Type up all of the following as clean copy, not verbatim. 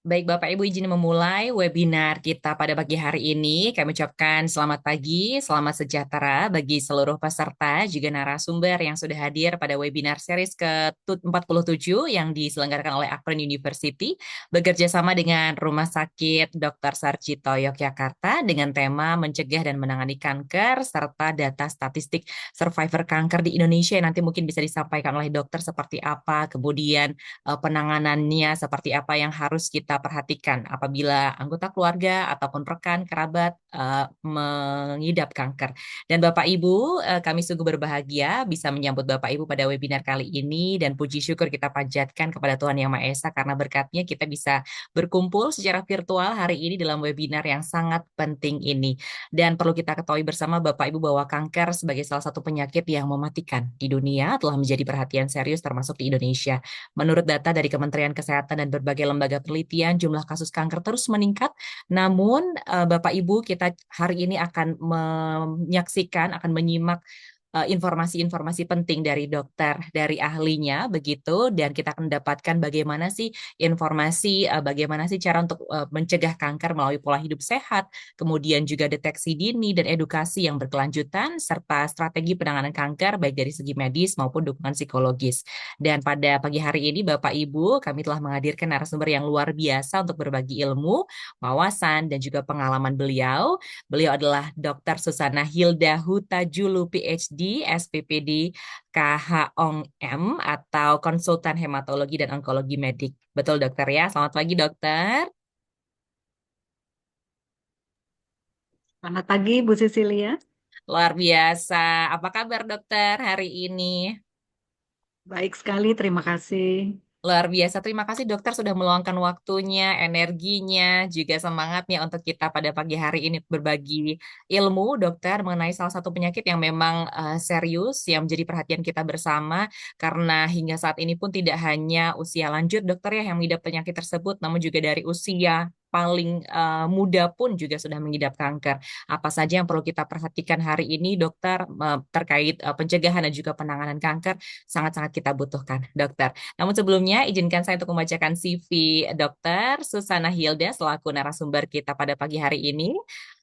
Baik, Bapak Ibu izin memulai webinar kita pada pagi hari ini. Kami ucapkan selamat pagi, selamat sejahtera bagi seluruh peserta, juga narasumber yang sudah hadir pada webinar series ke-47 yang diselenggarakan oleh Akron University, bekerja sama dengan Rumah Sakit Dr. Sarjito Yogyakarta dengan tema mencegah dan menangani kanker serta data statistik survivor kanker di Indonesia. Nanti mungkin bisa disampaikan oleh dokter seperti apa, kemudian penanganannya seperti apa yang harus kita perhatikan apabila anggota keluarga ataupun rekan kerabat mengidap kanker. Dan Bapak Ibu, kami sungguh berbahagia bisa menyambut Bapak Ibu pada webinar kali ini dan puji syukur kita panjatkan kepada Tuhan Yang Maha Esa karena berkatnya kita bisa berkumpul secara virtual hari ini dalam webinar yang sangat penting ini. Dan perlu kita ketahui bersama Bapak Ibu bahwa kanker sebagai salah satu penyakit yang mematikan di dunia telah menjadi perhatian serius termasuk di Indonesia. Menurut data dari Kementerian Kesehatan dan berbagai lembaga penelitian, jumlah kasus kanker terus meningkat. Namun, Bapak Ibu, kita hari ini akan menyaksikan, akan menyimak informasi-informasi penting dari dokter, dari ahlinya, begitu, dan kita akan mendapatkan bagaimana sih informasi, bagaimana sih cara untuk mencegah kanker melalui pola hidup sehat, kemudian juga deteksi dini dan edukasi yang berkelanjutan, serta strategi penanganan kanker baik dari segi medis maupun dukungan psikologis. Dan pada pagi hari ini, Bapak Ibu, kami telah menghadirkan narasumber yang luar biasa untuk berbagi ilmu, wawasan, dan juga pengalaman beliau. Beliau adalah Dr. Susana Hilda Hutajulu, PhD, SPPD, KH Ong M, atau Konsultan Hematologi dan Onkologi Medik. Betul, dokter ya? Selamat pagi, dokter. Selamat pagi, Bu Cecilia. Luar biasa. Apa kabar, dokter, hari ini? Baik sekali, terima kasih. Luar biasa. Terima kasih dokter sudah meluangkan waktunya, energinya, juga semangatnya untuk kita pada pagi hari ini berbagi ilmu dokter mengenai salah satu penyakit yang memang serius yang menjadi perhatian kita bersama karena hingga saat ini pun tidak hanya usia lanjut dokter ya yang mengidap penyakit tersebut, namun juga dari usia paling muda pun juga sudah mengidap kanker. Apa saja yang perlu kita perhatikan hari ini dokter terkait pencegahan dan juga penanganan kanker sangat-sangat kita butuhkan dokter. Namun sebelumnya, izinkan saya untuk membacakan CV Dr. Susana Hilda selaku narasumber kita pada pagi hari ini.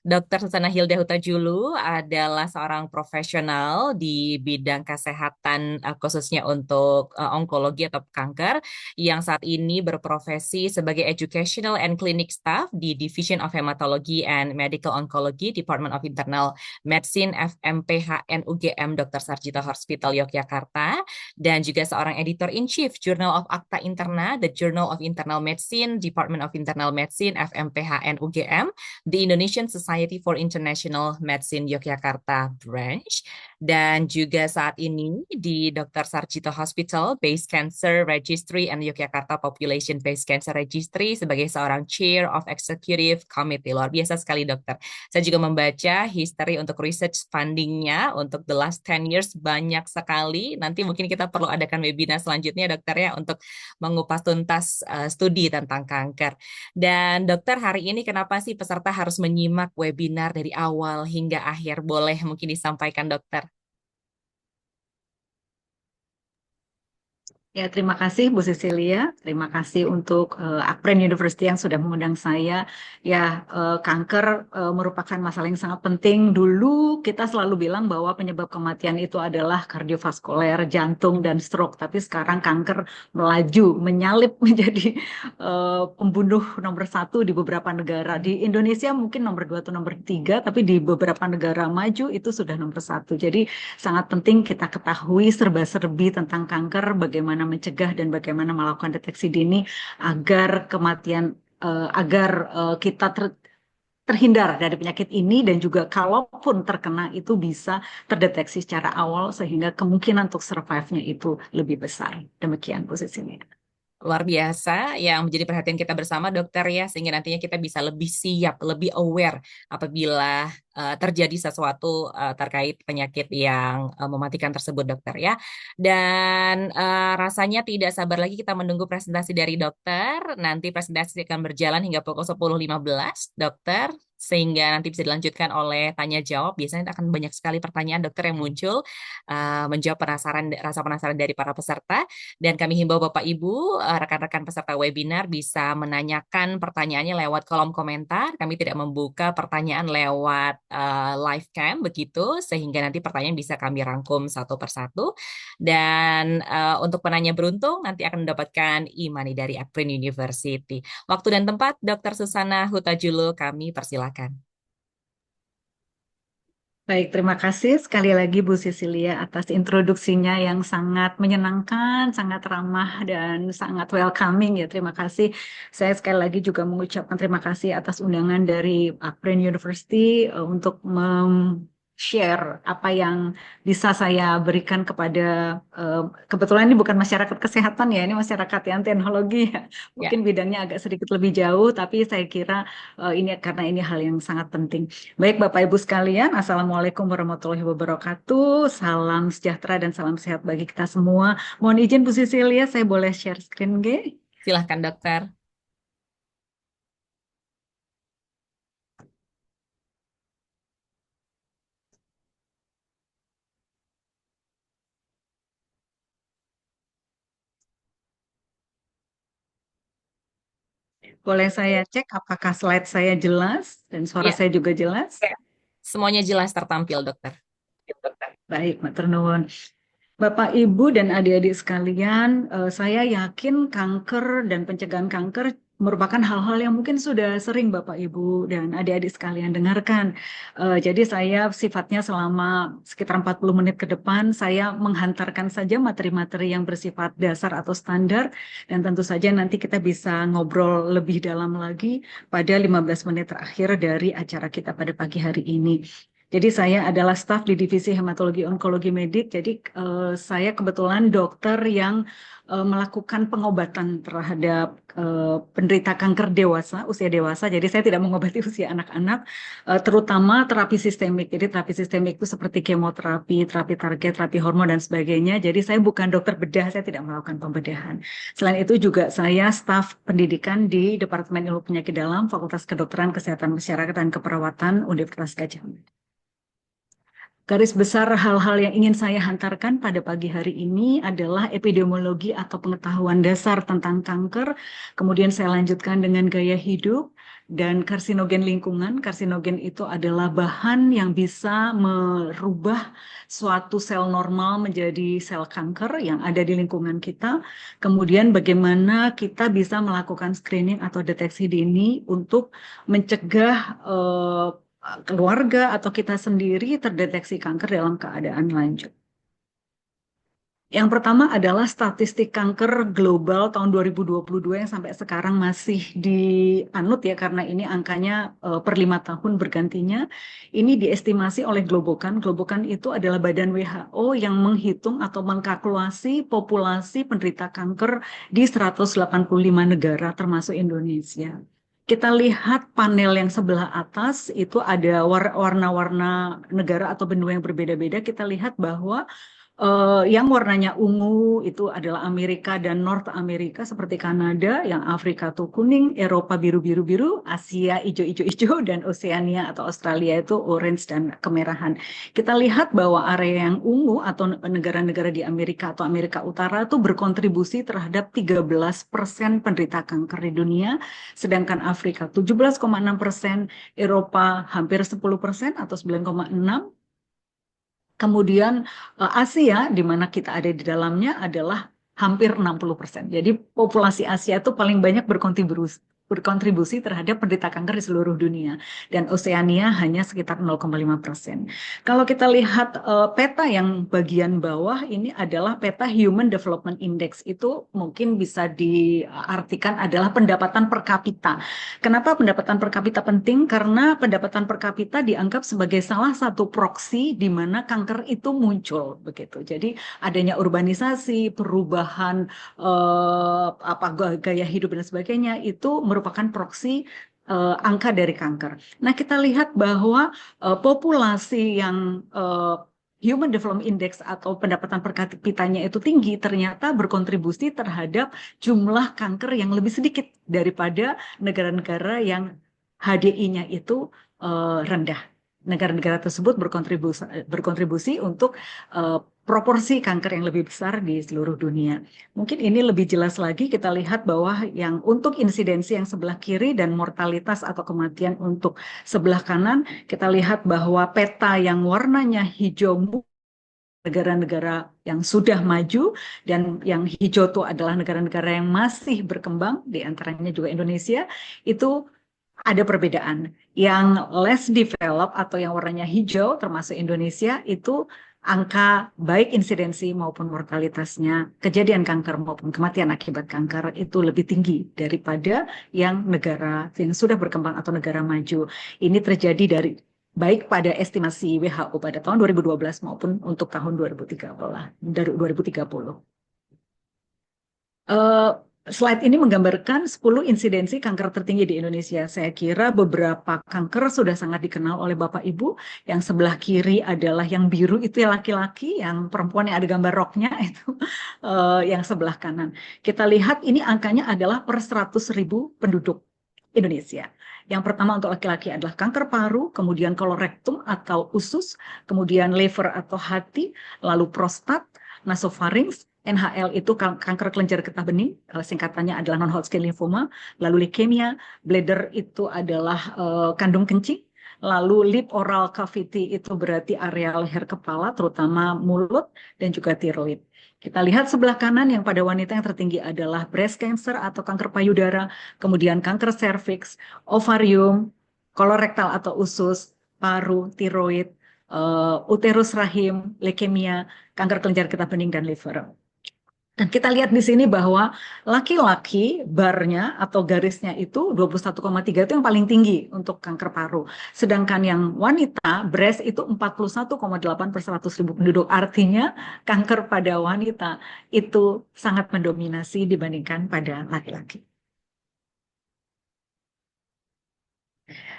Dr. Susana Hilda Hutajulu adalah seorang profesional di bidang kesehatan khususnya untuk onkologi atau kanker yang saat ini berprofesi sebagai Educational and Clinic Staff di Division of Hematology and Medical Oncology, Department of Internal Medicine, FMPHN UGM Dr. Sarjito Hospital Yogyakarta, dan juga seorang editor-in-chief Journal of Acta Interna, The Journal of Internal Medicine, Department of Internal Medicine, FMPHN UGM, The Indonesian Society for International Medicine Yogyakarta Branch, dan juga saat ini di Dr. Sarjito Hospital Base Cancer Registry and Yogyakarta Population Based Cancer Registry sebagai seorang Chair of Executive Committee. Luar biasa sekali dokter. Saya juga membaca history untuk research fundingnya untuk the last 10 years banyak sekali. Nanti mungkin kita perlu adakan webinar selanjutnya dokter ya untuk mengupas tuntas studi tentang kanker. Dan dokter hari ini kenapa sih peserta harus menyimak webinar dari awal hingga akhir? Boleh mungkin disampaikan dokter? Ya, terima kasih Bu Cecilia. Terima kasih untuk Akpren University yang sudah mengundang saya. Ya, kanker merupakan masalah yang sangat penting. Dulu kita selalu bilang bahwa penyebab kematian itu adalah kardiovaskuler, jantung, dan stroke. Tapi sekarang kanker melaju, menyalip menjadi pembunuh nomor satu di beberapa negara. Di Indonesia mungkin nomor dua atau nomor tiga, tapi di beberapa negara maju itu sudah nomor satu. Jadi sangat penting kita ketahui serba-serbi tentang kanker, bagaimana mencegah dan bagaimana melakukan deteksi dini agar kematian agar kita terhindar dari penyakit ini dan juga kalaupun terkena itu bisa terdeteksi secara awal sehingga kemungkinan untuk survive-nya itu lebih besar. Demikian posisinya. Luar biasa yang menjadi perhatian kita bersama dokter ya sehingga nantinya kita bisa lebih siap, lebih aware apabila terjadi sesuatu terkait penyakit yang mematikan tersebut dokter ya. Dan rasanya tidak sabar lagi kita menunggu presentasi dari dokter. Nanti presentasi akan berjalan hingga pukul 10.15 dokter. sehingga nanti bisa dilanjutkan oleh tanya jawab. Biasanya akan banyak sekali pertanyaan dokter yang muncul, menjawab rasa penasaran dari para peserta. Dan kami himbau Bapak Ibu, rekan-rekan peserta webinar bisa menanyakan pertanyaannya lewat kolom komentar. Kami tidak membuka pertanyaan lewat live cam begitu, sehingga nanti pertanyaan bisa kami rangkum satu persatu. Dan untuk penanya beruntung nanti akan mendapatkan e-money dari Aprin University. Waktu dan tempat, Dr. Susana Hutajulo, kami persilakan. Baik, terima kasih sekali lagi Bu Cecilia atas introduksinya yang sangat menyenangkan, sangat ramah dan sangat welcoming ya. Terima kasih. Saya sekali lagi juga mengucapkan terima kasih atas undangan dari Apren University untuk share apa yang bisa saya berikan kepada kebetulan ini bukan masyarakat kesehatan ya, ini masyarakat yang teknologi ya. Ya, Mungkin bidangnya agak sedikit lebih jauh, tapi saya kira ini karena ini hal yang sangat penting. Baik Bapak Ibu sekalian, Assalamualaikum warahmatullahi wabarakatuh. Salam sejahtera dan salam sehat bagi kita semua. Mohon izin Bu Sisilia, saya boleh share screen, G? silahkan dokter. Boleh saya cek apakah slide saya jelas dan suara Ya, saya juga jelas? Ya. semuanya jelas tertampil dokter. Baik, Matur nuwun. Bapak, Ibu, dan adik-adik sekalian, saya yakin kanker dan pencegahan kanker merupakan hal-hal yang mungkin sudah sering Bapak, Ibu, dan adik-adik sekalian dengarkan. Jadi saya sifatnya selama sekitar 40 menit ke depan, saya menghantarkan saja materi-materi yang bersifat dasar atau standar, dan tentu saja nanti kita bisa ngobrol lebih dalam lagi pada 15 menit terakhir dari acara kita pada pagi hari ini. Jadi saya adalah staf di Divisi Hematologi Onkologi Medik. Jadi saya kebetulan dokter yang melakukan pengobatan terhadap penderita kanker dewasa, usia dewasa. Jadi saya tidak mengobati usia anak-anak, terutama terapi sistemik. Jadi terapi sistemik itu seperti kemoterapi, terapi target, terapi hormon dan sebagainya. Jadi saya bukan dokter bedah, saya tidak melakukan pembedahan. Selain itu juga saya staf pendidikan di Departemen Ilmu Penyakit Dalam Fakultas Kedokteran Kesehatan Masyarakat dan Keperawatan Universitas Gadjah Mada. Garis besar hal-hal yang ingin saya hantarkan pada pagi hari ini adalah epidemiologi atau pengetahuan dasar tentang kanker. Kemudian saya lanjutkan dengan gaya hidup dan karsinogen lingkungan. Karsinogen itu adalah bahan yang bisa merubah suatu sel normal menjadi sel kanker yang ada di lingkungan kita. Kemudian bagaimana kita bisa melakukan screening atau deteksi dini untuk mencegah keluarga atau kita sendiri terdeteksi kanker dalam keadaan lanjut. Yang pertama adalah statistik kanker global tahun 2022 yang sampai sekarang masih dianut ya karena ini angkanya per 5 tahun bergantinya. Ini diestimasi oleh Globokan. Globokan itu adalah badan WHO yang menghitung atau mengkalkulasi populasi penderita kanker di 185 negara termasuk Indonesia. Kita lihat panel yang sebelah atas itu ada warna-warna negara atau benua yang berbeda-beda. Kita lihat bahwa yang warnanya ungu itu adalah Amerika dan North Amerika seperti Kanada, yang Afrika tuh kuning, Eropa biru-biru-biru, Asia hijau-hijau-hijau, dan Oceania atau Australia itu orange dan kemerahan. Kita lihat bahwa area yang ungu atau negara-negara di Amerika atau Amerika Utara itu berkontribusi terhadap 13% penderita kanker di dunia, sedangkan Afrika 17,6%, Eropa hampir 10% atau 9,6%. Kemudian Asia, di mana kita ada di dalamnya, adalah hampir 60%. Jadi populasi Asia itu paling banyak berkontribusi terhadap penderita kanker di seluruh dunia. Dan Oseania hanya sekitar 0,5%. Kalau kita lihat peta yang bagian bawah, ini adalah peta Human Development Index. Itu mungkin bisa diartikan adalah pendapatan per kapita. Kenapa pendapatan per kapita penting? Karena pendapatan per kapita dianggap sebagai salah satu proksi di mana kanker itu muncul begitu. Jadi adanya urbanisasi, perubahan apa gaya hidup dan sebagainya itu merupakan proksi angka dari kanker. Nah, kita lihat bahwa populasi yang Human Development Index atau pendapatan per kapitanya itu tinggi, ternyata berkontribusi terhadap jumlah kanker yang lebih sedikit daripada negara-negara yang HDI-nya itu rendah. Negara-negara tersebut berkontribusi untuk proporsi kanker yang lebih besar di seluruh dunia. Mungkin ini lebih jelas lagi kita lihat bahwa yang untuk insidensi yang sebelah kiri dan mortalitas atau kematian untuk sebelah kanan, kita lihat bahwa peta yang warnanya hijau negara-negara yang sudah maju dan yang hijau itu adalah negara-negara yang masih berkembang, di antaranya juga Indonesia, itu ada perbedaan. Yang less developed atau yang warnanya hijau termasuk Indonesia itu angka baik insidensi maupun mortalitasnya, kejadian kanker maupun kematian akibat kanker itu lebih tinggi daripada yang negara yang sudah berkembang atau negara maju. Ini terjadi baik pada estimasi WHO pada tahun 2012 maupun untuk tahun 2030. Slide ini menggambarkan 10 insidensi kanker tertinggi di Indonesia. Saya kira beberapa kanker sudah sangat dikenal oleh Bapak Ibu. Yang sebelah kiri adalah yang biru itu ya laki-laki, yang perempuan yang ada gambar roknya itu yang sebelah kanan. Kita lihat ini angkanya adalah per 100.000 penduduk Indonesia. Yang pertama untuk laki-laki adalah kanker paru, kemudian kolorektum atau usus, kemudian liver atau hati, lalu prostat, nasofarinks, NHL itu kanker kelenjar getah bening, singkatannya adalah non-Hodgkin lymphoma, lalu leukemia, bladder itu adalah kandung kencing, lalu lip oral cavity itu berarti area leher kepala, terutama mulut, dan juga tiroid. Kita lihat sebelah kanan yang pada wanita yang tertinggi adalah breast cancer atau kanker payudara, kemudian kanker serviks, ovarium, kolorektal atau usus, paru, tiroid, uterus rahim, leukemia, kanker kelenjar getah bening, dan liver. Dan kita lihat di sini bahwa laki-laki barnya atau garisnya itu 21,3 itu yang paling tinggi untuk kanker paru. Sedangkan yang wanita breast itu 41,8 per 100.000 penduduk. Artinya kanker pada wanita itu sangat mendominasi dibandingkan pada laki-laki.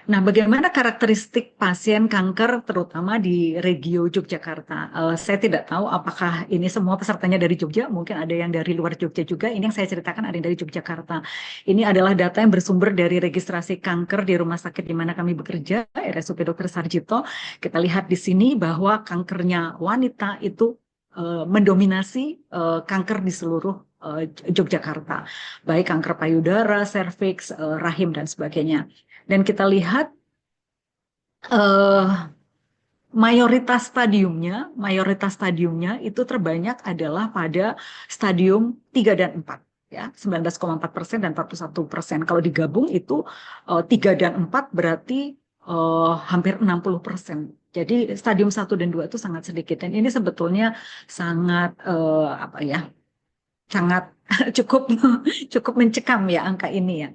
Nah, bagaimana karakteristik pasien kanker terutama di Regio Yogyakarta? Saya tidak tahu apakah ini semua pesertanya dari Jogja, mungkin ada yang dari luar Jogja juga. Ini yang saya ceritakan ada yang dari Yogyakarta. Ini adalah data yang bersumber dari registrasi kanker di rumah sakit di mana kami bekerja, RSUP Dr. Sarjito. Kita lihat di sini bahwa kankernya wanita itu mendominasi kanker di seluruh Yogyakarta, baik kanker payudara, serviks, rahim, dan sebagainya. Dan kita lihat mayoritas stadiumnya itu terbanyak adalah pada stadium 3 dan 4. Ya, 19,4% dan 41%. Kalau digabung itu 3 dan 4 berarti hampir 60%. Jadi stadium 1 dan 2 itu sangat sedikit. Dan ini sebetulnya sangat sangat cukup mencekam ya angka ini ya.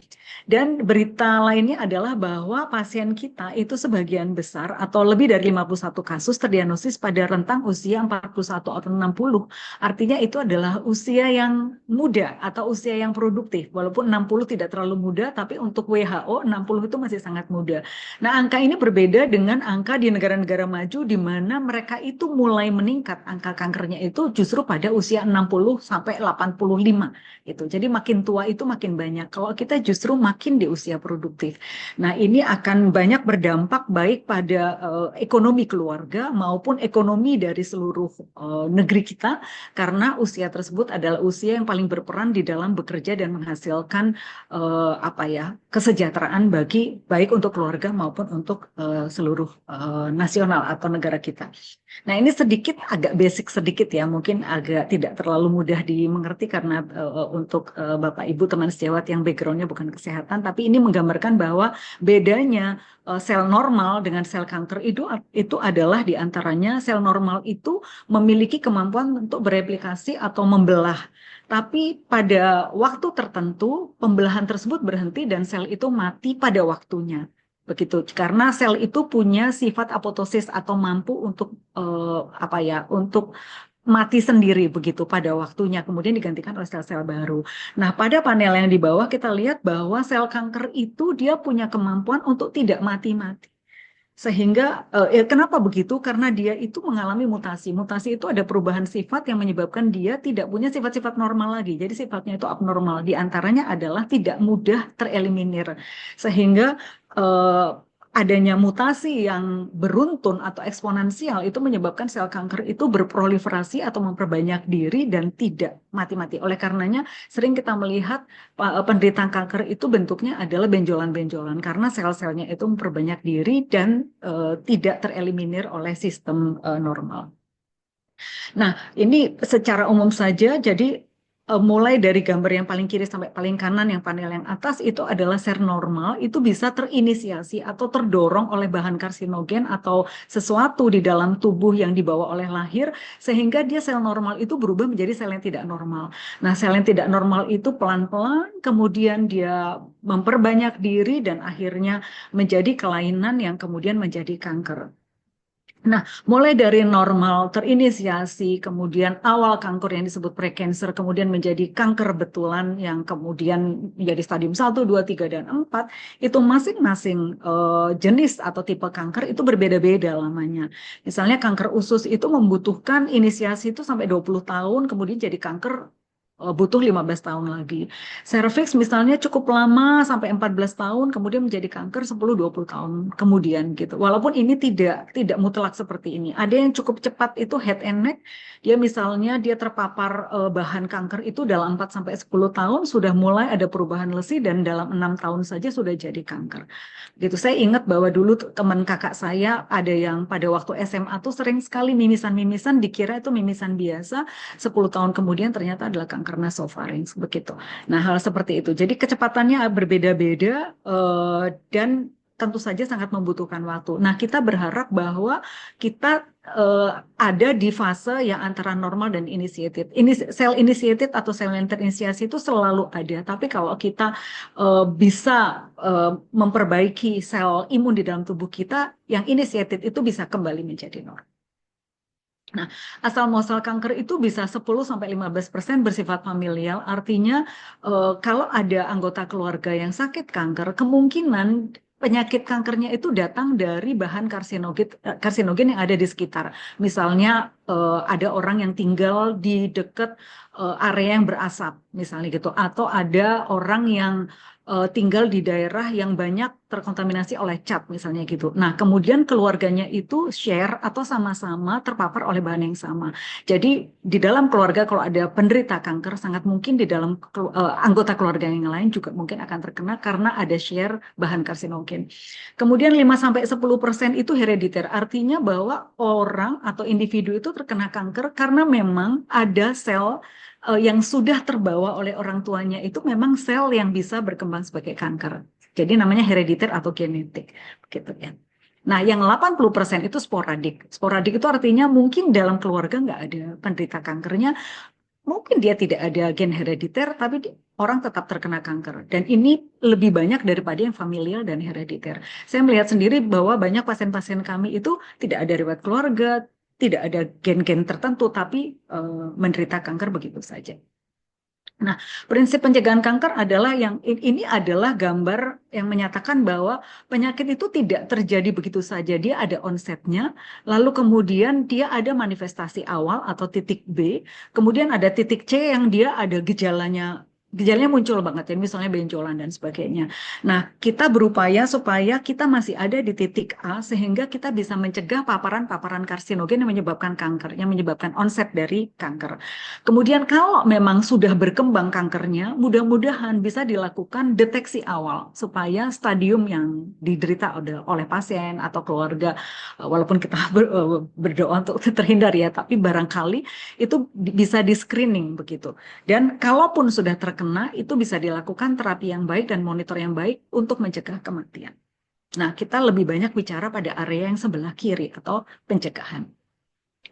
Dan berita lainnya adalah bahwa pasien kita itu sebagian besar atau lebih dari 51 kasus terdiagnosis pada rentang usia 41 atau 60. Artinya itu adalah usia yang muda atau usia yang produktif. Walaupun 60 tidak terlalu muda, tapi untuk WHO 60 itu masih sangat muda. Nah, angka ini berbeda dengan angka di negara-negara maju di mana mereka itu mulai meningkat angka kankernya itu justru pada usia 60 sampai 85 gitu. Jadi makin tua itu makin banyak. Kalau kita justru makin di usia produktif. Nah, ini akan banyak berdampak baik pada ekonomi keluarga maupun ekonomi dari seluruh negeri kita karena usia tersebut adalah usia yang paling berperan di dalam bekerja dan menghasilkan kesejahteraan bagi baik untuk keluarga maupun untuk seluruh nasional atau negara kita. Nah, ini agak basic sedikit ya, mungkin agak tidak terlalu mudah dimengerti karena untuk Bapak Ibu teman sejawat yang backgroundnya bukan kesehatan, tapi ini menggambarkan bahwa bedanya sel normal dengan sel kanker itu adalah diantaranya sel normal itu memiliki kemampuan untuk bereplikasi atau membelah. Tapi pada waktu tertentu pembelahan tersebut berhenti dan sel itu mati pada waktunya. Begitu, karena sel itu punya sifat apoptosis atau mampu untuk untuk mati sendiri begitu pada waktunya, kemudian digantikan oleh sel-sel baru. Nah, pada panel yang di bawah kita lihat bahwa sel kanker itu dia punya kemampuan untuk tidak mati-mati. Sehingga kenapa begitu? Karena dia itu mengalami mutasi. Mutasi itu ada perubahan sifat yang menyebabkan dia tidak punya sifat-sifat normal lagi. Jadi sifatnya itu abnormal. Di antaranya adalah tidak mudah tereliminir. Sehingga adanya mutasi yang beruntun atau eksponensial itu menyebabkan sel kanker itu berproliferasi atau memperbanyak diri dan tidak mati-mati. Oleh karenanya sering kita melihat penderita kanker itu bentuknya adalah benjolan-benjolan karena sel-selnya itu memperbanyak diri dan tidak tereliminir oleh sistem normal. Nah, ini secara umum saja, jadi mulai dari gambar yang paling kiri sampai paling kanan, yang panel yang atas itu adalah sel normal, itu bisa terinisiasi atau terdorong oleh bahan karsinogen atau sesuatu di dalam tubuh yang dibawa oleh lahir, sehingga dia sel normal itu berubah menjadi sel yang tidak normal. Nah, sel yang tidak normal itu pelan-pelan, kemudian dia memperbanyak diri dan akhirnya menjadi kelainan yang kemudian menjadi kanker. Nah, mulai dari normal terinisiasi, kemudian awal kanker yang disebut prekancer, kemudian menjadi kanker betulan yang kemudian menjadi stadium 1, 2, 3, dan 4, itu masing-masing jenis atau tipe kanker itu berbeda-beda lamanya. Misalnya kanker usus itu membutuhkan inisiasi itu sampai 20 tahun, kemudian jadi kanker butuh 15 tahun lagi. Cervix misalnya cukup lama sampai 14 tahun kemudian menjadi kanker 10-20 tahun kemudian gitu. Walaupun ini tidak mutlak seperti ini. Ada yang cukup cepat itu head and neck. Dia misalnya dia terpapar bahan kanker itu dalam 4 sampai 10 tahun sudah mulai ada perubahan lesi dan dalam 6 tahun saja sudah jadi kanker. Gitu. Saya ingat bahwa dulu teman kakak saya ada yang pada waktu SMA tuh sering sekali mimisan-mimisan dikira itu mimisan biasa, 10 tahun kemudian ternyata adalah kanker nasofaring begitu. Nah, hal seperti itu. Jadi kecepatannya berbeda-beda dan tentu saja sangat membutuhkan waktu. Nah, kita berharap bahwa kita ada di fase yang antara normal dan initiated. Ini sel initiated atau sel yang terinisiasi itu selalu ada. Tapi kalau kita bisa memperbaiki sel imun di dalam tubuh kita, yang initiated itu bisa kembali menjadi normal. Nah, asal muasal kanker itu bisa 10-15% bersifat familial, artinya kalau ada anggota keluarga yang sakit kanker, kemungkinan penyakit kankernya itu datang dari bahan karsinogen yang ada di sekitar. Misalnya ada orang yang tinggal di dekat area yang berasap, misalnya gitu, atau ada orang yang tinggal di daerah yang banyak terkontaminasi oleh cat misalnya gitu. Nah, kemudian keluarganya itu share atau sama-sama terpapar oleh bahan yang sama. Jadi di dalam keluarga kalau ada penderita kanker sangat mungkin di dalam anggota keluarga yang lain juga mungkin akan terkena karena ada share bahan karsinogen. Kemudian 5-10% itu herediter. Artinya bahwa orang atau individu itu terkena kanker karena memang ada sel yang sudah terbawa oleh orang tuanya itu memang sel yang bisa berkembang sebagai kanker. Jadi namanya herediter atau genetik, gitu ya. Nah, yang 80% itu sporadik. Sporadik itu artinya mungkin dalam keluarga nggak ada penderita kankernya, mungkin dia tidak ada gen herediter, tapi orang tetap terkena kanker. Dan ini lebih banyak daripada yang familial dan herediter. Saya melihat sendiri bahwa banyak pasien-pasien kami itu tidak ada riwayat keluarga, tidak ada gen-gen tertentu, tapi menderita kanker begitu saja. Nah, prinsip pencegahan kanker adalah yang ini adalah gambar yang menyatakan bahwa penyakit itu tidak terjadi begitu saja. Dia ada onsetnya, lalu kemudian dia ada manifestasi awal atau titik B, kemudian ada titik C yang dia ada gejalanya muncul banget ya, misalnya benjolan dan sebagainya. Nah, kita berupaya supaya kita masih ada di titik A sehingga kita bisa mencegah paparan-paparan karsinogen yang menyebabkan kanker, yang menyebabkan onset dari kanker. Kemudian kalau memang sudah berkembang kankernya, mudah-mudahan bisa dilakukan deteksi awal supaya stadium yang diderita oleh pasien atau keluarga, walaupun kita berdoa untuk terhindar ya, tapi barangkali itu bisa di screening begitu. Dan kalaupun sudah terkena, itu bisa dilakukan terapi yang baik dan monitor yang baik untuk mencegah kematian. Nah, kita lebih banyak bicara pada area yang sebelah kiri atau pencegahan.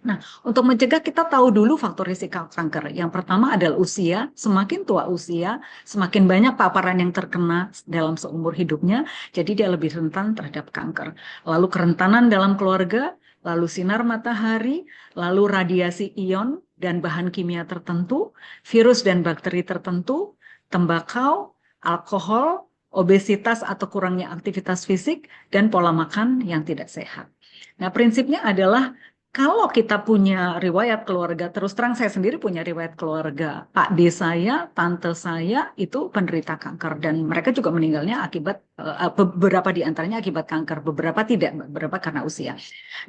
Nah, untuk mencegah kita tahu dulu faktor risiko kanker. Yang pertama adalah usia. Semakin tua usia, semakin banyak paparan yang terkena dalam seumur hidupnya. Jadi dia lebih rentan terhadap kanker. Lalu kerentanan dalam keluarga, lalu sinar matahari, lalu radiasi ion dan bahan kimia tertentu, virus dan bakteri tertentu, tembakau, alkohol, obesitas atau kurangnya aktivitas fisik, dan pola makan yang tidak sehat. Nah, prinsipnya adalah Kalau kita punya riwayat keluarga, terus terang saya sendiri punya riwayat keluarga. Pak D saya, tante saya itu penderita kanker dan mereka juga meninggalnya akibat beberapa di antaranya akibat kanker, beberapa tidak, beberapa karena usia.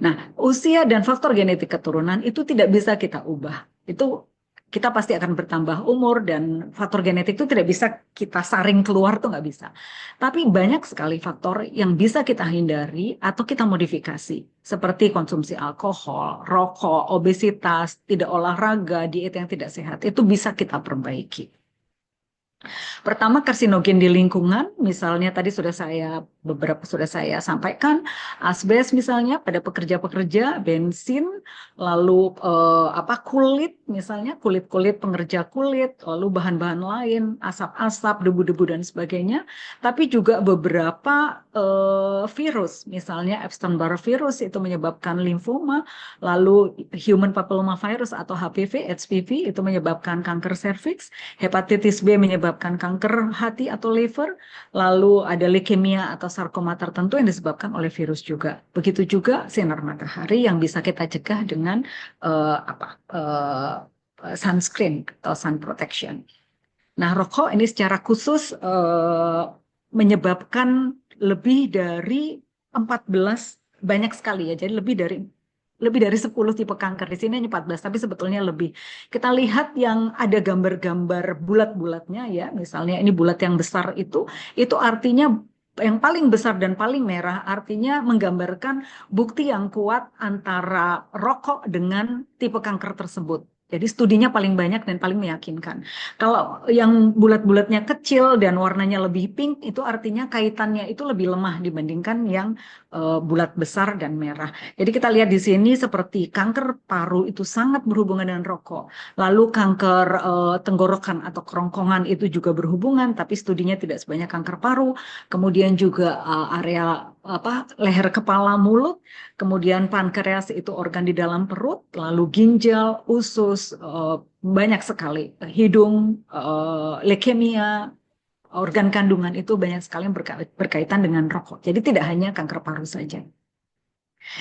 Nah, usia dan faktor genetik keturunan itu tidak bisa kita ubah. Itu kita pasti akan bertambah umur dan faktor genetik itu tidak bisa kita saring keluar tuh nggak bisa. Tapi banyak sekali faktor yang bisa kita hindari atau kita modifikasi, seperti konsumsi alkohol, rokok, obesitas, tidak olahraga, diet yang tidak sehat, itu bisa kita perbaiki. Pertama, karsinogen di lingkungan, misalnya tadi sudah saya sampaikan, asbes misalnya pada pekerja-pekerja, bensin, lalu kulit misalnya kulit-kulit pengerja kulit, lalu bahan-bahan lain, asap-asap, debu-debu dan sebagainya. Tapi juga beberapa virus, misalnya Epstein-Barr virus itu menyebabkan limfoma, lalu human papilloma virus atau HPV, HPV itu menyebabkan kanker serviks. Hepatitis B menyebabkan kanker hati atau liver, lalu ada leukemia atau sarkoma tertentu yang disebabkan oleh virus juga. Begitu juga sinar matahari yang bisa kita cegah dengan sunscreen atau sun protection. Nah, rokok ini secara khusus menyebabkan lebih dari 14, banyak sekali ya. Jadi lebih dari 10 tipe kanker. Di sini hanya 14, tapi sebetulnya lebih. Kita lihat yang ada gambar-gambar bulat-bulatnya ya. Misalnya ini bulat yang besar itu artinya yang paling besar dan paling merah artinya menggambarkan bukti yang kuat antara rokok dengan tipe kanker tersebut. Jadi studinya paling banyak dan paling meyakinkan. Kalau yang bulat-bulatnya kecil dan warnanya lebih pink, itu artinya kaitannya itu lebih lemah dibandingkan yang bulat besar dan merah. Jadi kita lihat di sini seperti kanker paru itu sangat berhubungan dengan rokok. Lalu kanker tenggorokan atau kerongkongan itu juga berhubungan, tapi studinya tidak sebanyak kanker paru. Kemudian juga area leher kepala mulut, kemudian pankreas itu organ di dalam perut, lalu ginjal, usus, banyak sekali hidung, leukemia, organ kandungan itu banyak sekali yang berkaitan dengan rokok. Jadi tidak hanya kanker paru saja.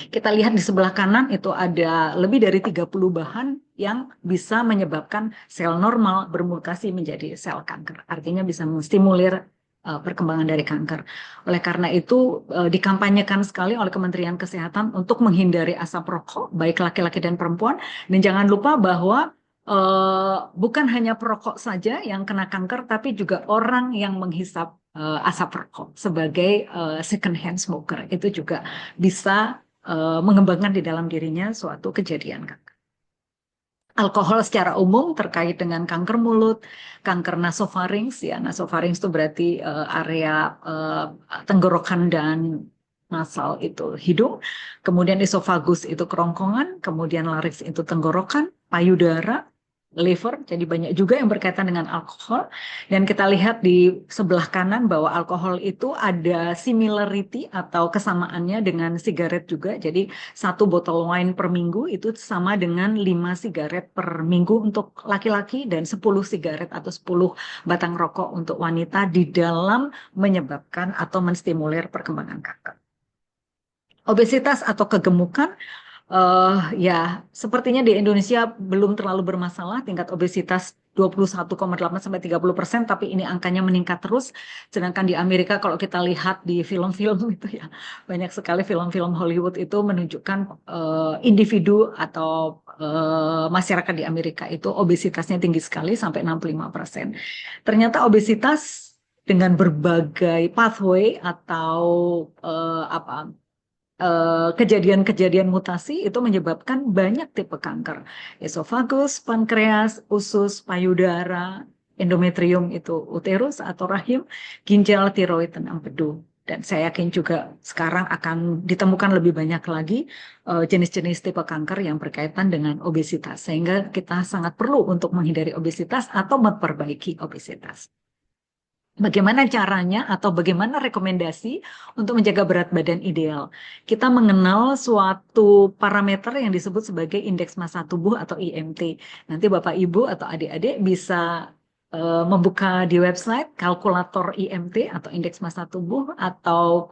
Kita lihat di sebelah kanan itu ada lebih dari 30 bahan yang bisa menyebabkan sel normal bermutasi menjadi sel kanker. Artinya bisa menstimulir perkembangan dari kanker. Oleh karena itu dikampanyekan sekali oleh Kementerian Kesehatan untuk menghindari asap rokok, baik laki-laki dan perempuan. Dan jangan lupa bahwa bukan hanya perokok saja yang kena kanker, tapi juga orang yang menghisap asap rokok sebagai second hand smoker itu juga bisa mengembangkan di dalam dirinya suatu kejadian kanker. Alkohol secara umum terkait dengan kanker mulut, kanker nasofarinks ya. Nasofarinks itu berarti area tenggorokan dan nasal itu hidung, kemudian esofagus itu kerongkongan, kemudian larynx itu tenggorokan, payudara, liver, jadi banyak juga yang berkaitan dengan alkohol. Dan kita lihat di sebelah kanan bahwa alkohol itu ada similarity atau kesamaannya dengan sigaret juga. Jadi 1 botol wine per minggu itu sama dengan 5 sigaret per minggu untuk laki-laki dan 10 sigaret atau 10 batang rokok untuk wanita di dalam menyebabkan atau menstimulir perkembangan kanker. Obesitas atau kegemukan, ya, sepertinya di Indonesia belum terlalu bermasalah tingkat obesitas 21,8 sampai 30%, tapi ini angkanya meningkat terus. Sedangkan di Amerika kalau kita lihat di film-film itu ya banyak sekali film-film Hollywood itu menunjukkan individu atau masyarakat di Amerika itu obesitasnya tinggi sekali sampai 65%. Ternyata obesitas dengan berbagai pathway atau kejadian-kejadian mutasi itu menyebabkan banyak tipe kanker. Esofagus, pankreas, usus, payudara, endometrium itu uterus atau rahim, ginjal, tiroid, dan empedu. Dan saya yakin juga sekarang akan ditemukan lebih banyak lagi jenis-jenis tipe kanker yang berkaitan dengan obesitas. Sehingga kita sangat perlu untuk menghindari obesitas atau memperbaiki obesitas. Bagaimana caranya atau bagaimana rekomendasi untuk menjaga berat badan ideal? Kita mengenal suatu parameter yang disebut sebagai indeks massa tubuh atau IMT. Nanti Bapak Ibu atau adik-adik bisa membuka di website kalkulator IMT atau indeks massa tubuh atau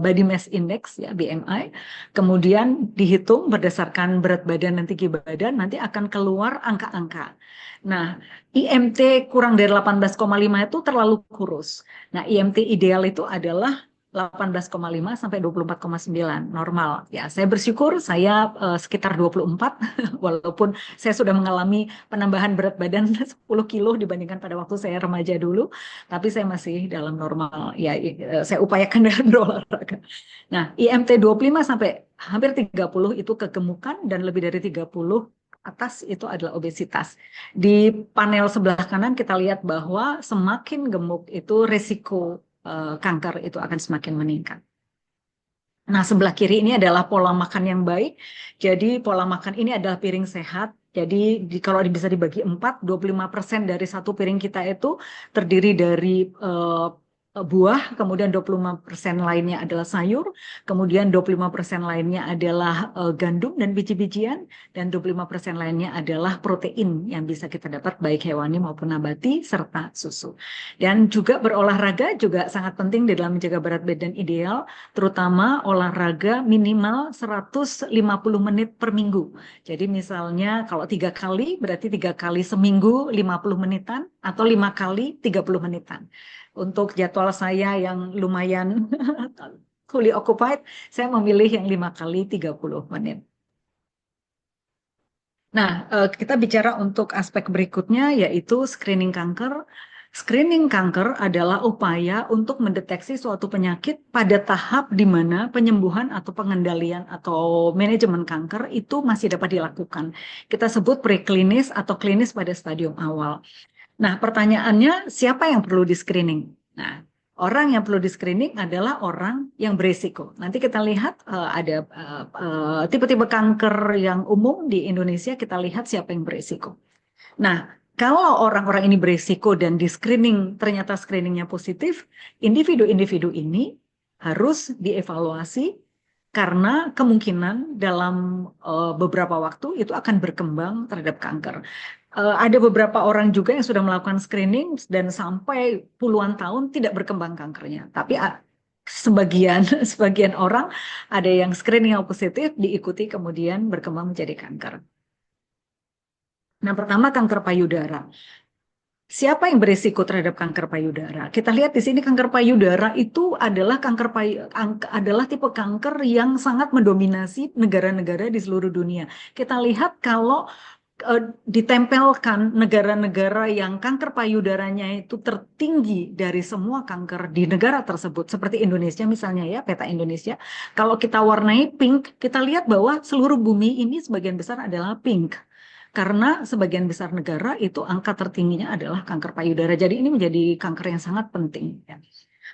body mass index ya BMI, kemudian dihitung berdasarkan berat badan dan tinggi badan, nanti akan keluar angka-angka. Nah, IMT kurang dari 18,5 itu terlalu kurus. Nah, IMT ideal itu adalah 18,5 sampai 24,9 normal. Ya, saya bersyukur saya sekitar 24 walaupun saya sudah mengalami penambahan berat badan 10 kilo dibandingkan pada waktu saya remaja dulu, tapi saya masih dalam normal. Ya, saya upayakan dengan berolahraga. Nah, IMT 25 sampai hampir 30 itu kegemukan dan lebih dari 30 atas itu adalah obesitas. Di panel sebelah kanan kita lihat bahwa semakin gemuk itu risiko kanker itu akan semakin meningkat. Nah, sebelah kiri ini adalah pola makan yang baik. Jadi pola makan ini adalah piring sehat. Jadi kalau bisa dibagi 4, 25% dari satu piring kita itu terdiri dari buah, kemudian 25% lainnya adalah sayur, kemudian 25% lainnya adalah gandum dan biji-bijian, dan 25% lainnya adalah protein yang bisa kita dapat baik hewani maupun nabati, serta susu. Dan juga berolahraga juga sangat penting di dalam menjaga berat badan ideal, terutama olahraga minimal 150 menit per minggu. Jadi misalnya kalau 3 kali berarti 3 kali seminggu 50 menitan atau 5 kali 30 menitan. Untuk jadwal saya yang lumayan fully occupied, saya memilih yang 5 kali 30 menit. Nah, kita bicara untuk aspek berikutnya yaitu screening kanker. Screening kanker adalah upaya untuk mendeteksi suatu penyakit pada tahap di mana penyembuhan atau pengendalian atau manajemen kanker itu masih dapat dilakukan. Kita sebut preklinis atau klinis pada stadium awal. Nah, pertanyaannya siapa yang perlu di-screening? Nah, orang yang perlu di-screening adalah orang yang berisiko. Nanti kita lihat ada tipe-tipe kanker yang umum di Indonesia, kita lihat siapa yang berisiko. Nah, kalau orang-orang ini berisiko dan di-screening ternyata screeningnya positif, individu-individu ini harus dievaluasi karena kemungkinan dalam beberapa waktu itu akan berkembang terhadap kanker. Ada beberapa orang juga yang sudah melakukan screening dan sampai puluhan tahun tidak berkembang kankernya. Tapi sebagian sebagian orang ada yang screening yang positif diikuti kemudian berkembang menjadi kanker. Nah, pertama kanker payudara. Siapa yang berisiko terhadap kanker payudara? Kita lihat di sini kanker payudara itu adalah adalah tipe kanker yang sangat mendominasi negara-negara di seluruh dunia. Kita lihat kalau ditempelkan negara-negara yang kanker payudaranya itu tertinggi dari semua kanker di negara tersebut, seperti Indonesia misalnya ya, peta Indonesia. Kalau kita warnai pink, kita lihat bahwa seluruh bumi ini sebagian besar adalah pink. Karena sebagian besar negara itu angka tertingginya adalah kanker payudara. Jadi ini menjadi kanker yang sangat penting. Ya.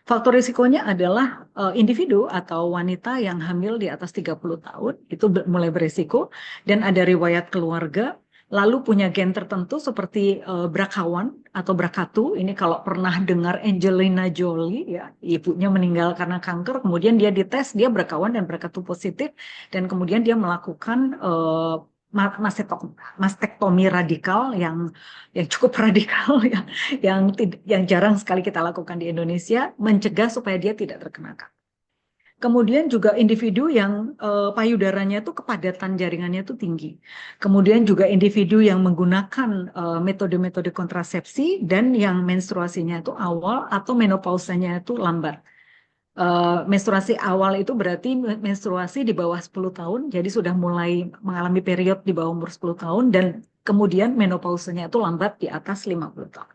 Faktor risikonya adalah individu atau wanita yang hamil di atas 30 tahun, itu mulai berisiko, dan ada riwayat keluarga, lalu punya gen tertentu seperti BRCA1 atau BRCA2. Ini kalau pernah dengar Angelina Jolie, ya, ibunya meninggal karena kanker, kemudian dia dites, dia BRCA1 dan BRCA2 positif, dan kemudian dia melakukan mastektomi radikal yang cukup radikal yang jarang sekali kita lakukan di Indonesia, mencegah supaya dia tidak terkena kanker. Kemudian juga individu yang payudaranya itu kepadatan jaringannya itu tinggi. Kemudian juga individu yang menggunakan metode-metode kontrasepsi dan yang menstruasinya itu awal atau menopausanya itu lambat. Menstruasi awal itu berarti menstruasi di bawah 10 tahun, jadi sudah mulai mengalami period di bawah umur 10 tahun, dan kemudian menopausanya itu lambat di atas 50 tahun.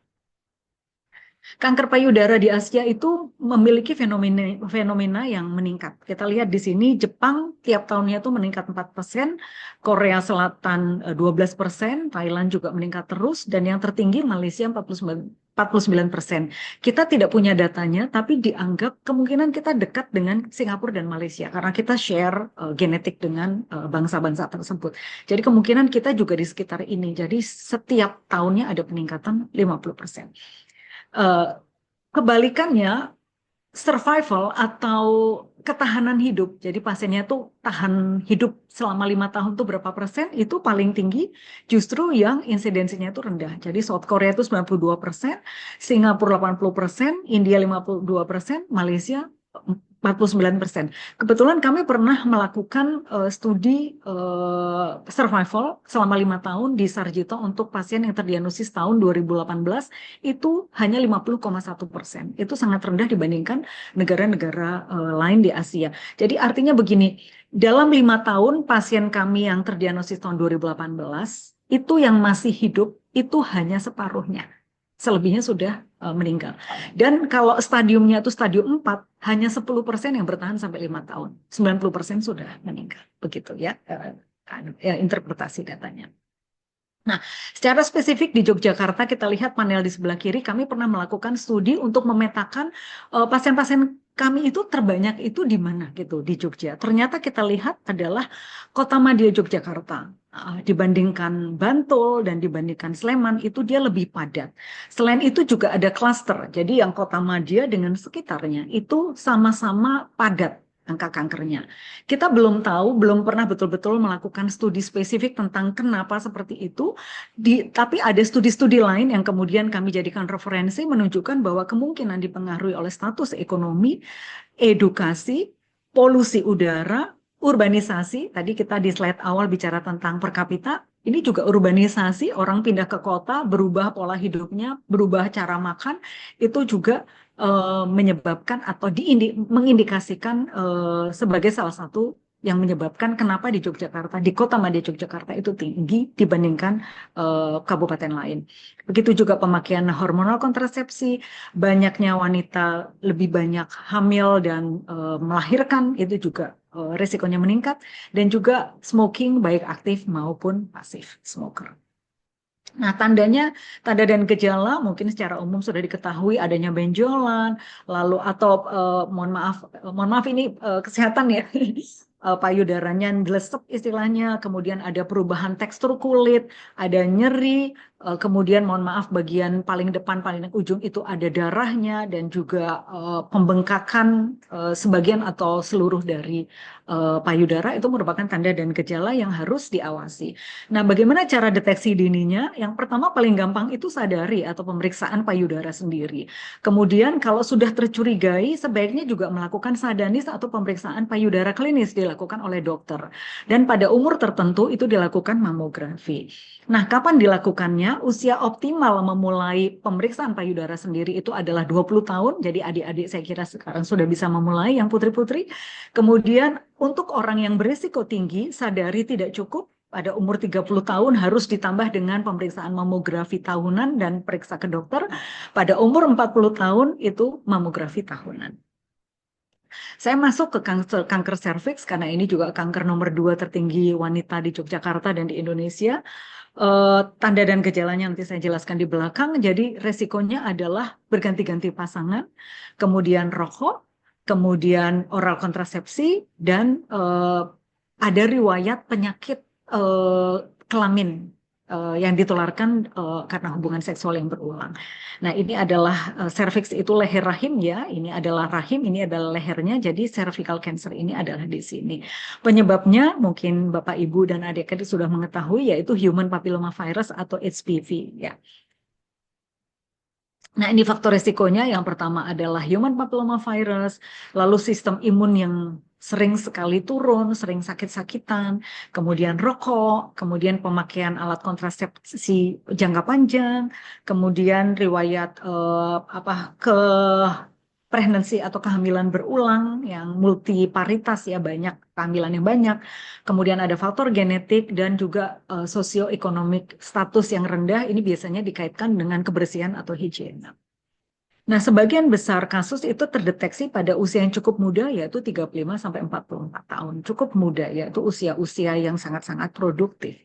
Kanker payudara di Asia itu memiliki fenomena yang meningkat. Kita lihat di sini Jepang tiap tahunnya itu meningkat 4%, Korea Selatan 12%, Thailand juga meningkat terus, dan yang tertinggi Malaysia 49%. Kita tidak punya datanya, tapi dianggap kemungkinan kita dekat dengan Singapura dan Malaysia karena kita share genetik dengan bangsa-bangsa tersebut. Jadi kemungkinan kita juga di sekitar ini. Jadi setiap tahunnya ada peningkatan 50%. Kebalikannya, survival atau ketahanan hidup. Jadi pasiennya tuh tahan hidup selama 5 tahun tuh berapa persen, itu paling tinggi justru yang insidensinya itu rendah. Jadi South Korea itu 92%, Singapura 80%, India 52%, Malaysia 49%. Kebetulan kami pernah melakukan studi survival selama 5 tahun di Sarjito untuk pasien yang terdiagnosis tahun 2018 itu hanya 50,1%. Itu sangat rendah dibandingkan negara-negara lain di Asia. Jadi artinya begini, dalam 5 tahun pasien kami yang terdiagnosis tahun 2018 itu yang masih hidup itu hanya separuhnya. Selebihnya sudah meninggal. Dan kalau stadiumnya itu stadium 4, hanya 10% yang bertahan sampai 5 tahun. 90% sudah meninggal. Begitu ya, interpretasi datanya. Nah, secara spesifik di Yogyakarta kita lihat panel di sebelah kiri, kami pernah melakukan studi untuk memetakan pasien-pasien kami itu terbanyak itu di mana gitu di Jogja. Ternyata kita lihat adalah Kota Madia Yogyakarta. Dibandingkan Bantul dan dibandingkan Sleman itu dia lebih padat. Selain itu juga ada klaster. Jadi yang Kota Madia dengan sekitarnya itu sama-sama padat angka kankernya. Kita belum tahu, belum pernah betul-betul melakukan studi spesifik tentang kenapa seperti itu. Tapi ada studi-studi lain yang kemudian kami jadikan referensi menunjukkan bahwa kemungkinan dipengaruhi oleh status ekonomi, edukasi, polusi udara, urbanisasi. Tadi kita di slide awal bicara tentang per kapita. Ini juga urbanisasi, orang pindah ke kota, berubah pola hidupnya, berubah cara makan, itu juga menyebabkan atau mengindikasikan sebagai salah satu yang menyebabkan kenapa di Yogyakarta, di Kota Madia Yogyakarta itu tinggi dibandingkan kabupaten lain. Begitu juga pemakaian hormonal kontrasepsi, banyaknya wanita lebih banyak hamil dan melahirkan, itu juga risikonya meningkat, dan juga smoking baik aktif maupun pasif smoker. Nah, tanda dan gejala mungkin secara umum sudah diketahui adanya benjolan, lalu atau mohon maaf ini kesehatan ya, payudaranya glesep istilahnya, kemudian ada perubahan tekstur kulit, ada nyeri, kemudian mohon maaf bagian paling depan paling ujung itu ada darahnya dan juga pembengkakan sebagian atau seluruh dari payudara itu merupakan tanda dan gejala yang harus diawasi. Nah, bagaimana cara deteksi dininya? Yang pertama paling gampang itu sadari atau pemeriksaan payudara sendiri. Kemudian kalau sudah tercurigai, sebaiknya juga melakukan sadanis atau pemeriksaan payudara klinis dilakukan oleh dokter. Dan pada umur tertentu itu dilakukan mamografi. Nah, kapan dilakukannya? Usia optimal memulai pemeriksaan payudara sendiri itu adalah 20 tahun. Jadi adik-adik saya kira sekarang sudah bisa memulai yang putri-putri. Kemudian untuk orang yang berisiko tinggi, sadari tidak cukup. Pada umur 30 tahun harus ditambah dengan pemeriksaan mamografi tahunan dan periksa ke dokter. Pada umur 40 tahun itu mamografi tahunan. Saya masuk ke kanker serviks karena ini juga kanker nomor 2 tertinggi wanita di Yogyakarta dan di Indonesia. Tanda dan gejalanya nanti saya jelaskan di belakang. Jadi resikonya adalah berganti-ganti pasangan, kemudian rokok, kemudian oral kontrasepsi, dan ada riwayat penyakit kelamin yang ditularkan karena hubungan seksual yang berulang. Nah, ini adalah cervix itu leher rahim ya, ini adalah rahim, ini adalah lehernya, jadi cervical cancer ini adalah di sini. Penyebabnya mungkin Bapak, Ibu, dan adik-adik sudah mengetahui yaitu human papilloma virus atau HPV ya. Nah, ini faktor resikonya. Yang pertama adalah human papilloma virus, lalu sistem imun yang sering sekali turun, sering sakit-sakitan, kemudian rokok, kemudian pemakaian alat kontrasepsi jangka panjang, kemudian riwayat pregnancy atau kehamilan berulang yang multiparitas ya, banyak kehamilan yang banyak, kemudian ada faktor genetik dan juga sosioekonomik status yang rendah, ini biasanya dikaitkan dengan kebersihan atau higiene. Nah, sebagian besar kasus itu terdeteksi pada usia yang cukup muda, yaitu 35 sampai 44 tahun. Cukup muda, yaitu usia-usia yang sangat-sangat produktif.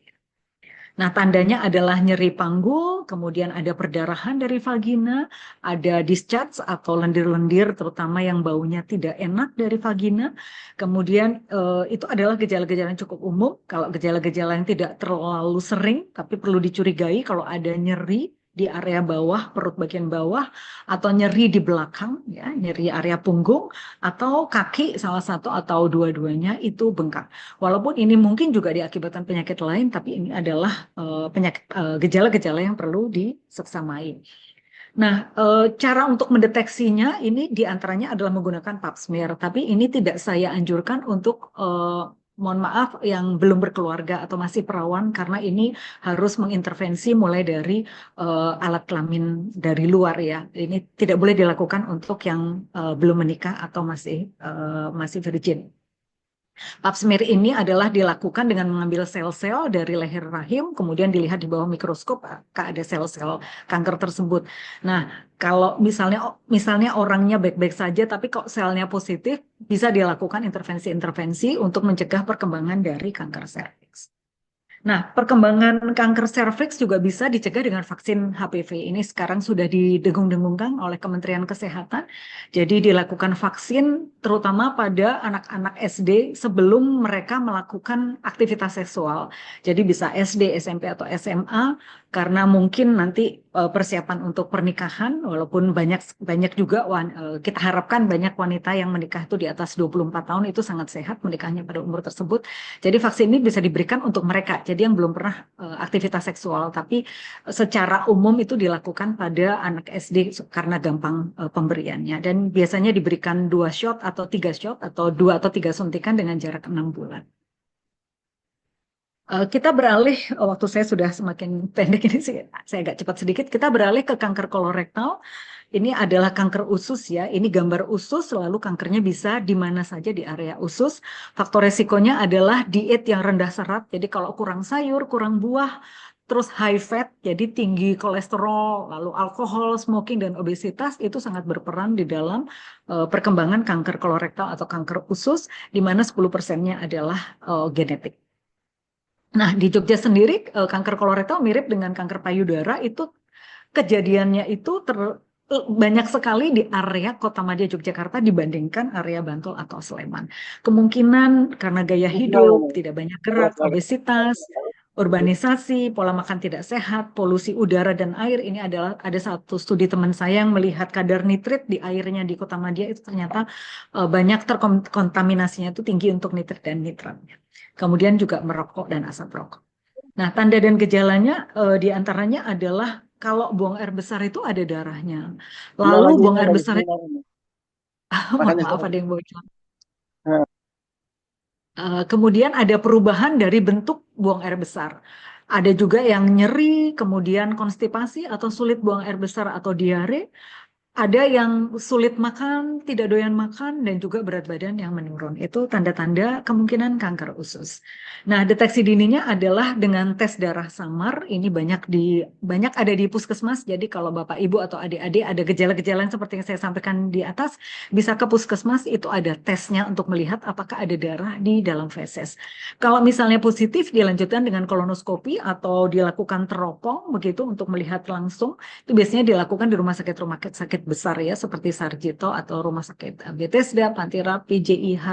Nah, tandanya adalah nyeri panggul, kemudian ada perdarahan dari vagina, ada discharge atau lendir-lendir, terutama yang baunya tidak enak dari vagina. Kemudian itu adalah gejala-gejala yang cukup umum. Kalau gejala-gejala yang tidak terlalu sering, tapi perlu dicurigai kalau ada nyeri, di area bawah, perut bagian bawah, atau nyeri di belakang, ya, nyeri area punggung, atau kaki salah satu atau dua-duanya itu bengkak. Walaupun ini mungkin juga diakibatkan penyakit lain, tapi ini adalah gejala-gejala yang perlu diseksamai. Nah, cara untuk mendeteksinya ini diantaranya adalah menggunakan pap smear, tapi ini tidak saya anjurkan untuk mohon maaf yang belum berkeluarga atau masih perawan karena ini harus mengintervensi mulai dari alat kelamin dari luar ya. Ini tidak boleh dilakukan untuk yang belum menikah atau masih virgin. Pap smear ini adalah dilakukan dengan mengambil sel-sel dari leher rahim, kemudian dilihat di bawah mikroskop, apakah ada sel-sel kanker tersebut. Nah, kalau misalnya orangnya baik-baik saja, tapi kok selnya positif, bisa dilakukan intervensi-intervensi untuk mencegah perkembangan dari kanker serviks. Nah, perkembangan kanker serviks juga bisa dicegah dengan vaksin HPV. Ini sekarang sudah didengung-dengungkan oleh Kementerian Kesehatan. Jadi dilakukan vaksin terutama pada anak-anak SD sebelum mereka melakukan aktivitas seksual. Jadi bisa SD, SMP, atau SMA karena mungkin nanti persiapan untuk pernikahan, walaupun banyak juga kita harapkan banyak wanita yang menikah itu di atas 24 tahun itu sangat sehat menikahnya pada umur tersebut. Jadi vaksin ini bisa diberikan untuk mereka. Jadi yang belum pernah aktivitas seksual, tapi secara umum itu dilakukan pada anak SD karena gampang pemberiannya. Dan biasanya diberikan 2 shot atau 3 shot atau 2 atau 3 suntikan dengan jarak 6 bulan. Kita beralih, waktu saya sudah semakin pendek ini sih, saya agak cepat sedikit. Kita beralih ke kanker kolorektal. Ini adalah kanker usus ya. Ini gambar usus, lalu kankernya bisa di mana saja di area usus. Faktor resikonya adalah diet yang rendah serat. Jadi kalau kurang sayur, kurang buah, terus high fat, jadi tinggi kolesterol, lalu alkohol, smoking, dan obesitas itu sangat berperan di dalam perkembangan kanker kolorektal atau kanker usus, di mana 10%-nya adalah genetik. Nah, di Jogja sendiri kanker kolorektal mirip dengan kanker payudara itu kejadiannya itu banyak sekali di area Kotamadya Yogyakarta dibandingkan area Bantul atau Sleman. Kemungkinan karena gaya hidup, tidak banyak gerak, obesitas, urbanisasi, pola makan tidak sehat, polusi udara dan air. Ini ada satu studi teman saya yang melihat kadar nitrit di airnya di Kotamadya itu ternyata banyak terkontaminasinya itu tinggi untuk nitrit dan nitratnya. Kemudian juga merokok dan asap rokok. Nah, tanda dan gejalanya diantaranya adalah kalau buang air besar itu ada darahnya. Lalu buang air besar itu, mohon maaf ada yang bocor. Kemudian ada perubahan dari bentuk buang air besar. Ada juga yang nyeri, kemudian konstipasi atau sulit buang air besar atau diare. Ada yang sulit makan, tidak doyan makan, dan juga berat badan yang menurun. Itu tanda-tanda kemungkinan kanker usus. Nah, deteksi dininya adalah dengan tes darah samar. Ini banyak ada di puskesmas. Jadi kalau Bapak, Ibu, atau adik-adik ada gejala-gejala yang seperti yang saya sampaikan di atas, bisa ke puskesmas, itu ada tesnya untuk melihat apakah ada darah di dalam feses. Kalau misalnya positif, dilanjutkan dengan kolonoskopi atau dilakukan teropong, begitu untuk melihat langsung. Itu biasanya dilakukan di rumah sakit besar ya, seperti Sarjito atau rumah sakit Bethesda, Pantirapi, JIH,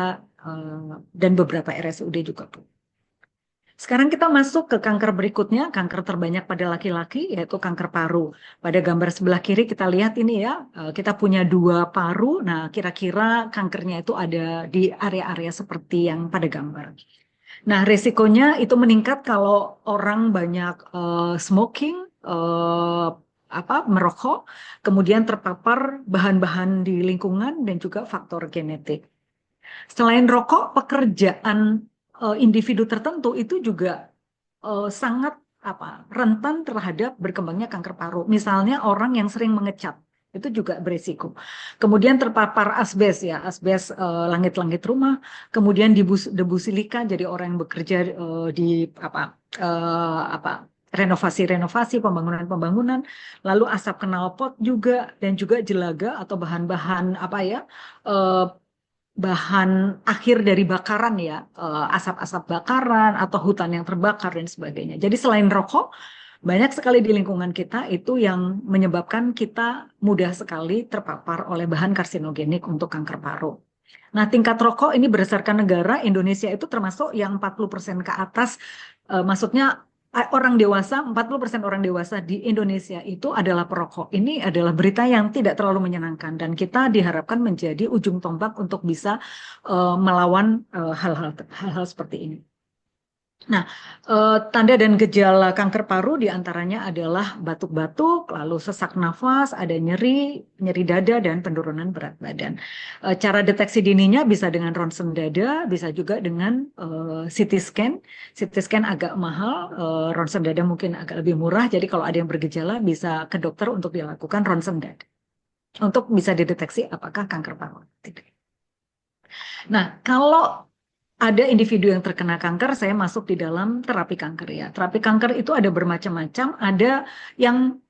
dan beberapa RSUD juga, Bu. Sekarang kita masuk ke kanker berikutnya, kanker terbanyak pada laki-laki, yaitu kanker paru. Pada gambar sebelah kiri kita lihat ini ya, kita punya 2 paru. Nah, kira-kira kankernya itu ada di area-area seperti yang pada gambar. Nah, risikonya itu meningkat kalau orang banyak smoking, merokok, kemudian terpapar bahan-bahan di lingkungan dan juga faktor genetik. Selain rokok, pekerjaan individu tertentu itu juga sangat rentan terhadap berkembangnya kanker paru. Misalnya orang yang sering mengecat itu juga berisiko. Kemudian terpapar asbes ya, asbes langit-langit rumah, kemudian debu silika, jadi orang yang bekerja di renovasi-renovasi, pembangunan-pembangunan, lalu asap knalpot juga, dan juga jelaga atau bahan-bahan eh, bahan akhir dari bakaran ya, asap-asap bakaran atau hutan yang terbakar dan sebagainya. Jadi selain rokok, banyak sekali di lingkungan kita itu yang menyebabkan kita mudah sekali terpapar oleh bahan karsinogenik untuk kanker paru. Nah, tingkat rokok ini berdasarkan negara, Indonesia itu termasuk yang 40% ke atas, maksudnya orang dewasa, 40% orang dewasa di Indonesia itu adalah perokok. Ini adalah berita yang tidak terlalu menyenangkan dan kita diharapkan menjadi ujung tombak untuk bisa melawan hal-hal seperti ini. Nah, tanda dan gejala kanker paru diantaranya adalah batuk-batuk, lalu sesak nafas, ada nyeri, nyeri dada, dan penurunan berat badan. Cara deteksi dininya bisa dengan ronsen dada, bisa juga dengan CT scan. CT scan agak mahal, ronsen dada mungkin agak lebih murah. Jadi kalau ada yang bergejala bisa ke dokter untuk dilakukan ronsen dada, untuk bisa dideteksi apakah kanker paru atau tidak. Nah, kalau ada individu yang terkena kanker, saya masuk di dalam terapi kanker ya. Terapi kanker itu ada bermacam-macam, ada yang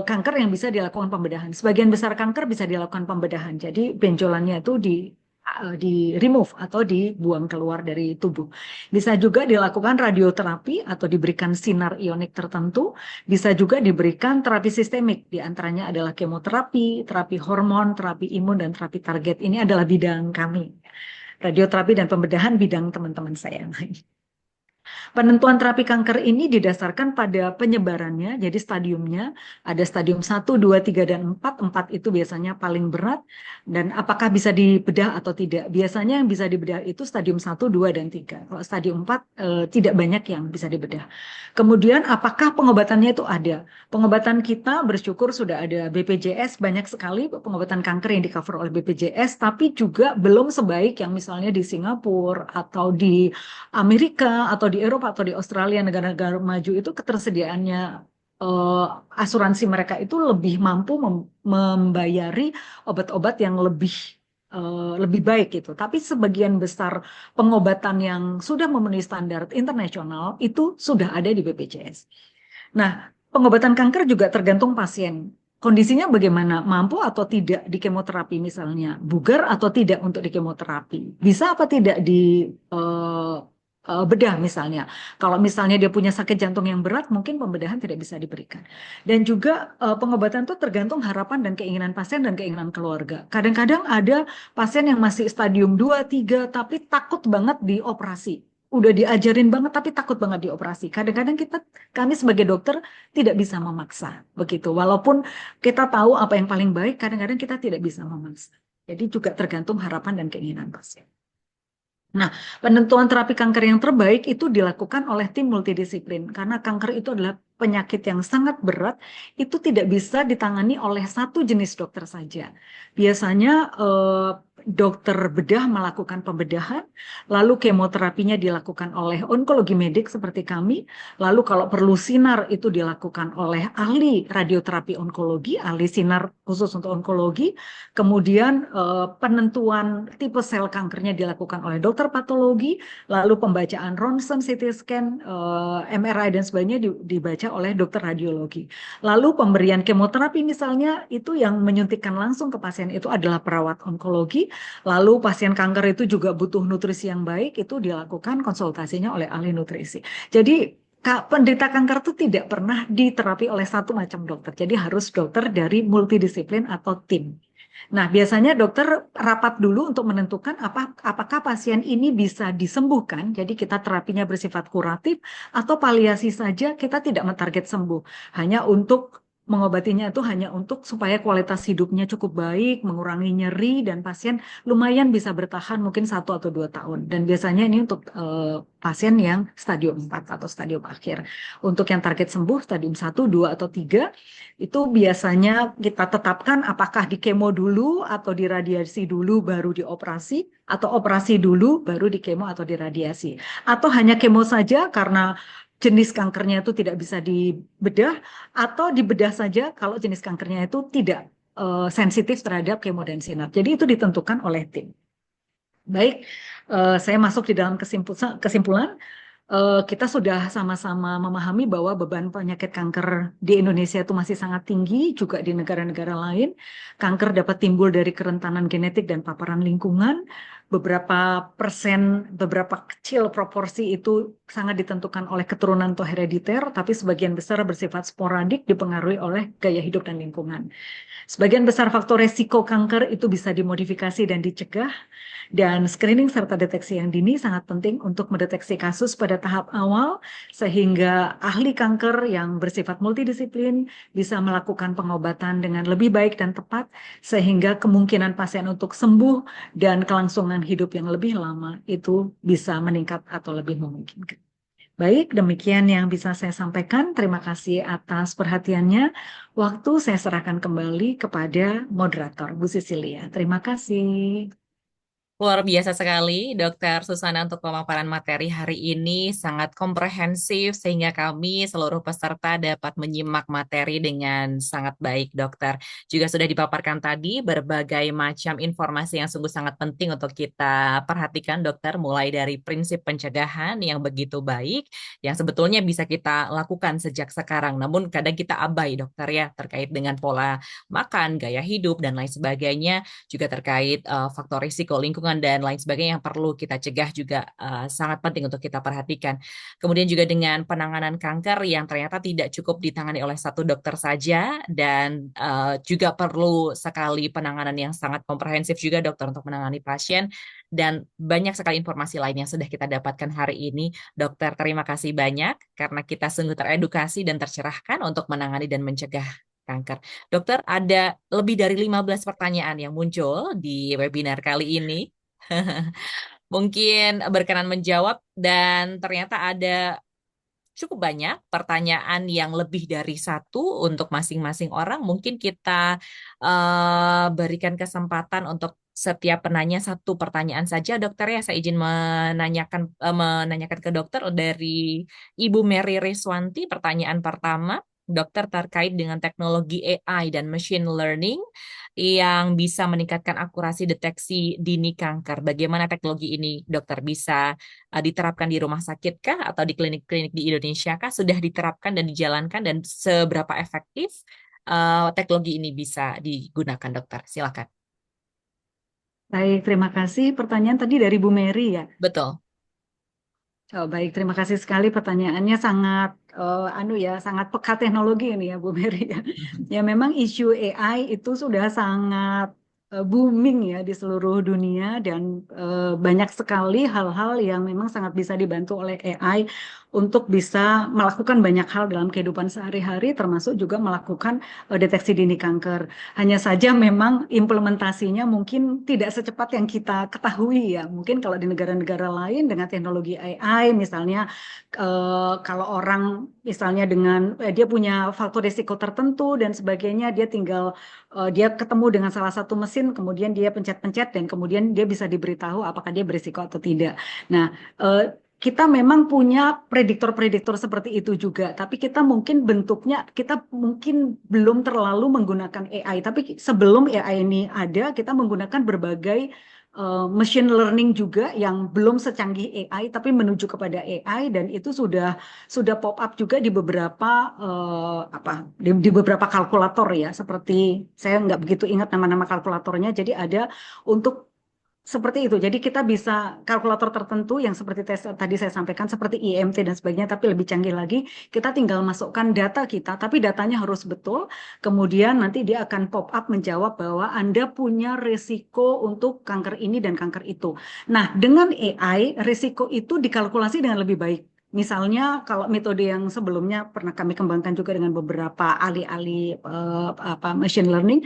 kanker yang bisa dilakukan pembedahan. Sebagian besar kanker bisa dilakukan pembedahan. Jadi benjolannya itu di remove atau dibuang keluar dari tubuh. Bisa juga dilakukan radioterapi atau diberikan sinar ionik tertentu. Bisa juga diberikan terapi sistemik. Di antaranya adalah kemoterapi, terapi hormon, terapi imun, dan terapi target. Ini adalah bidang kami. Radioterapi dan pembedahan bidang teman-teman saya yang lain. Penentuan terapi kanker ini didasarkan pada penyebarannya, jadi stadiumnya ada stadium 1, 2, 3, dan 4. 4 itu biasanya paling berat, dan apakah bisa dibedah atau tidak. Biasanya yang bisa dibedah itu stadium 1, 2, dan 3. Kalau stadium 4 tidak banyak yang bisa dibedah. Kemudian apakah pengobatannya itu ada? Pengobatan kita bersyukur sudah ada BPJS, banyak sekali pengobatan kanker yang di-cover oleh BPJS, tapi juga belum sebaik yang misalnya di Singapura atau di Amerika atau di Eropa atau di Australia, negara-negara maju itu ketersediaannya asuransi mereka itu lebih mampu membayari obat-obat yang lebih baik gitu. Tapi sebagian besar pengobatan yang sudah memenuhi standar internasional itu sudah ada di BPJS. Nah, pengobatan kanker juga tergantung pasien. Kondisinya bagaimana? Mampu atau tidak di kemoterapi misalnya? Bugar atau tidak untuk di kemoterapi? Bisa apa tidak di bedah misalnya. Kalau misalnya dia punya sakit jantung yang berat, mungkin pembedahan tidak bisa diberikan. Dan juga pengobatan itu tergantung harapan dan keinginan pasien dan keinginan keluarga. Kadang-kadang ada pasien yang masih stadium 2, 3, tapi takut banget dioperasi. Udah diajarin banget tapi takut banget dioperasi. Kadang-kadang kami sebagai dokter tidak bisa memaksa begitu. Walaupun kita tahu apa yang paling baik, kadang-kadang kita tidak bisa memaksa. Jadi juga tergantung harapan dan keinginan pasien. Nah, penentuan terapi kanker yang terbaik itu dilakukan oleh tim multidisiplin karena kanker itu adalah penyakit yang sangat berat, itu tidak bisa ditangani oleh satu jenis dokter saja. Biasanya dokter bedah melakukan pembedahan, lalu kemoterapinya dilakukan oleh onkologi medik seperti kami, lalu kalau perlu sinar itu dilakukan oleh ahli radioterapi onkologi, ahli sinar khusus untuk onkologi, kemudian penentuan tipe sel kankernya dilakukan oleh dokter patologi, lalu pembacaan ronsen, CT scan, MRI dan sebagainya dibaca oleh dokter radiologi. Lalu pemberian kemoterapi misalnya itu yang menyuntikkan langsung ke pasien itu adalah perawat onkologi. Lalu pasien kanker itu juga butuh nutrisi yang baik, itu dilakukan konsultasinya oleh ahli nutrisi. Jadi penderita kanker itu tidak pernah diterapi oleh satu macam dokter. Jadi harus dokter dari multidisiplin atau tim. Nah, biasanya dokter rapat dulu untuk menentukan apakah pasien ini bisa disembuhkan, jadi kita terapinya bersifat kuratif, atau paliasi saja kita tidak mentarget sembuh, hanya untuk mengobatinya itu hanya untuk supaya kualitas hidupnya cukup baik, mengurangi nyeri, dan pasien lumayan bisa bertahan mungkin 1 atau 2 tahun. Dan biasanya ini untuk pasien yang stadium 4 atau stadium akhir. Untuk yang target sembuh stadium 1, 2, atau 3, itu biasanya kita tetapkan apakah di kemo dulu atau di radiasi dulu baru dioperasi, atau operasi dulu baru di kemo atau di radiasi. Atau hanya kemo saja karena jenis kankernya itu tidak bisa dibedah, atau dibedah saja kalau jenis kankernya itu tidak sensitif terhadap kemo dan sinar. Jadi itu ditentukan oleh tim. Baik, saya masuk di dalam kesimpulan. Kita sudah sama-sama memahami bahwa beban penyakit kanker di Indonesia itu masih sangat tinggi, juga di negara-negara lain. Kanker dapat timbul dari kerentanan genetik dan paparan lingkungan. beberapa persen, beberapa kecil proporsi itu sangat ditentukan oleh keturunan atau herediter, tapi sebagian besar bersifat sporadik dipengaruhi oleh gaya hidup dan lingkungan. Sebagian besar faktor resiko kanker itu bisa dimodifikasi dan dicegah, dan screening serta deteksi yang dini sangat penting untuk mendeteksi kasus pada tahap awal, sehingga ahli kanker yang bersifat multidisiplin bisa melakukan pengobatan dengan lebih baik dan tepat, sehingga kemungkinan pasien untuk sembuh dan kelangsungan hidup yang lebih lama itu bisa meningkat atau lebih memungkinkan. Baik, demikian yang bisa saya sampaikan. Terima kasih atas perhatiannya. Waktu saya serahkan kembali kepada moderator, Bu Cecilia. Terima kasih. Luar biasa sekali, Dokter Susana untuk pemaparan materi hari ini sangat komprehensif sehingga kami seluruh peserta dapat menyimak materi dengan sangat baik, Dokter. Juga sudah dipaparkan tadi berbagai macam informasi yang sungguh sangat penting untuk kita perhatikan, Dokter, mulai dari prinsip pencegahan yang begitu baik, yang sebetulnya bisa kita lakukan sejak sekarang. Namun kadang kita abai, Dokter, ya, terkait dengan pola makan, gaya hidup, dan lain sebagainya, juga terkait faktor risiko lingkungan dan lain sebagainya yang perlu kita cegah juga sangat penting untuk kita perhatikan. Kemudian juga dengan penanganan kanker yang ternyata tidak cukup ditangani oleh satu dokter saja dan juga perlu sekali penanganan yang sangat komprehensif juga dokter untuk menangani pasien dan banyak sekali informasi lain yang sudah kita dapatkan hari ini. Dokter, terima kasih banyak karena kita sungguh teredukasi dan tercerahkan untuk menangani dan mencegah kanker. Dokter, ada lebih dari 15 pertanyaan yang muncul di webinar kali ini. Mungkin berkenan menjawab dan ternyata ada cukup banyak pertanyaan yang lebih dari satu untuk masing-masing orang. Mungkin kita berikan kesempatan untuk setiap penanya satu pertanyaan saja, dokter ya. Saya izin menanyakan ke dokter dari Ibu Mary Riswanti. Pertanyaan pertama, dokter terkait dengan teknologi AI dan machine learning yang bisa meningkatkan akurasi deteksi dini kanker. Bagaimana teknologi ini, dokter, bisa diterapkan di rumah sakit kah atau di klinik-klinik di Indonesia kah sudah diterapkan dan dijalankan dan seberapa efektif teknologi ini bisa digunakan, dokter? Silakan. Baik, terima kasih. Pertanyaan tadi dari Bu Mary ya. Betul. Oh, baik, terima kasih sekali pertanyaannya sangat sangat peka teknologi ini ya Bu Mary ya. Ya memang isu AI itu sudah sangat booming ya di seluruh dunia dan banyak sekali hal-hal yang memang sangat bisa dibantu oleh AI untuk bisa melakukan banyak hal dalam kehidupan sehari-hari termasuk juga melakukan deteksi dini kanker. Hanya saja memang implementasinya mungkin tidak secepat yang kita ketahui ya. Mungkin kalau di negara-negara lain dengan teknologi AI misalnya kalau orang misalnya dengan dia punya faktor risiko tertentu dan sebagainya, dia tinggal dia ketemu dengan salah satu mesin, kemudian dia pencet-pencet dan kemudian dia bisa diberitahu apakah dia berisiko atau tidak. Nah, kita memang punya prediktor-prediktor seperti itu juga, tapi kita mungkin bentuknya kita mungkin belum terlalu menggunakan AI. Tapi sebelum AI ini ada, kita menggunakan berbagai machine learning juga yang belum secanggih AI tapi menuju kepada AI dan itu sudah pop up juga di beberapa di beberapa kalkulator ya seperti saya nggak begitu ingat nama-nama kalkulatornya jadi ada untuk seperti itu. Jadi kita bisa kalkulator tertentu yang seperti tadi saya sampaikan seperti IMT dan sebagainya tapi lebih canggih lagi. Kita tinggal masukkan data kita tapi datanya harus betul. Kemudian nanti dia akan pop up menjawab bahwa Anda punya risiko untuk kanker ini dan kanker itu. Nah, dengan AI risiko itu dikalkulasi dengan lebih baik. Misalnya kalau metode yang sebelumnya pernah kami kembangkan juga dengan beberapa ahli-ahli machine learning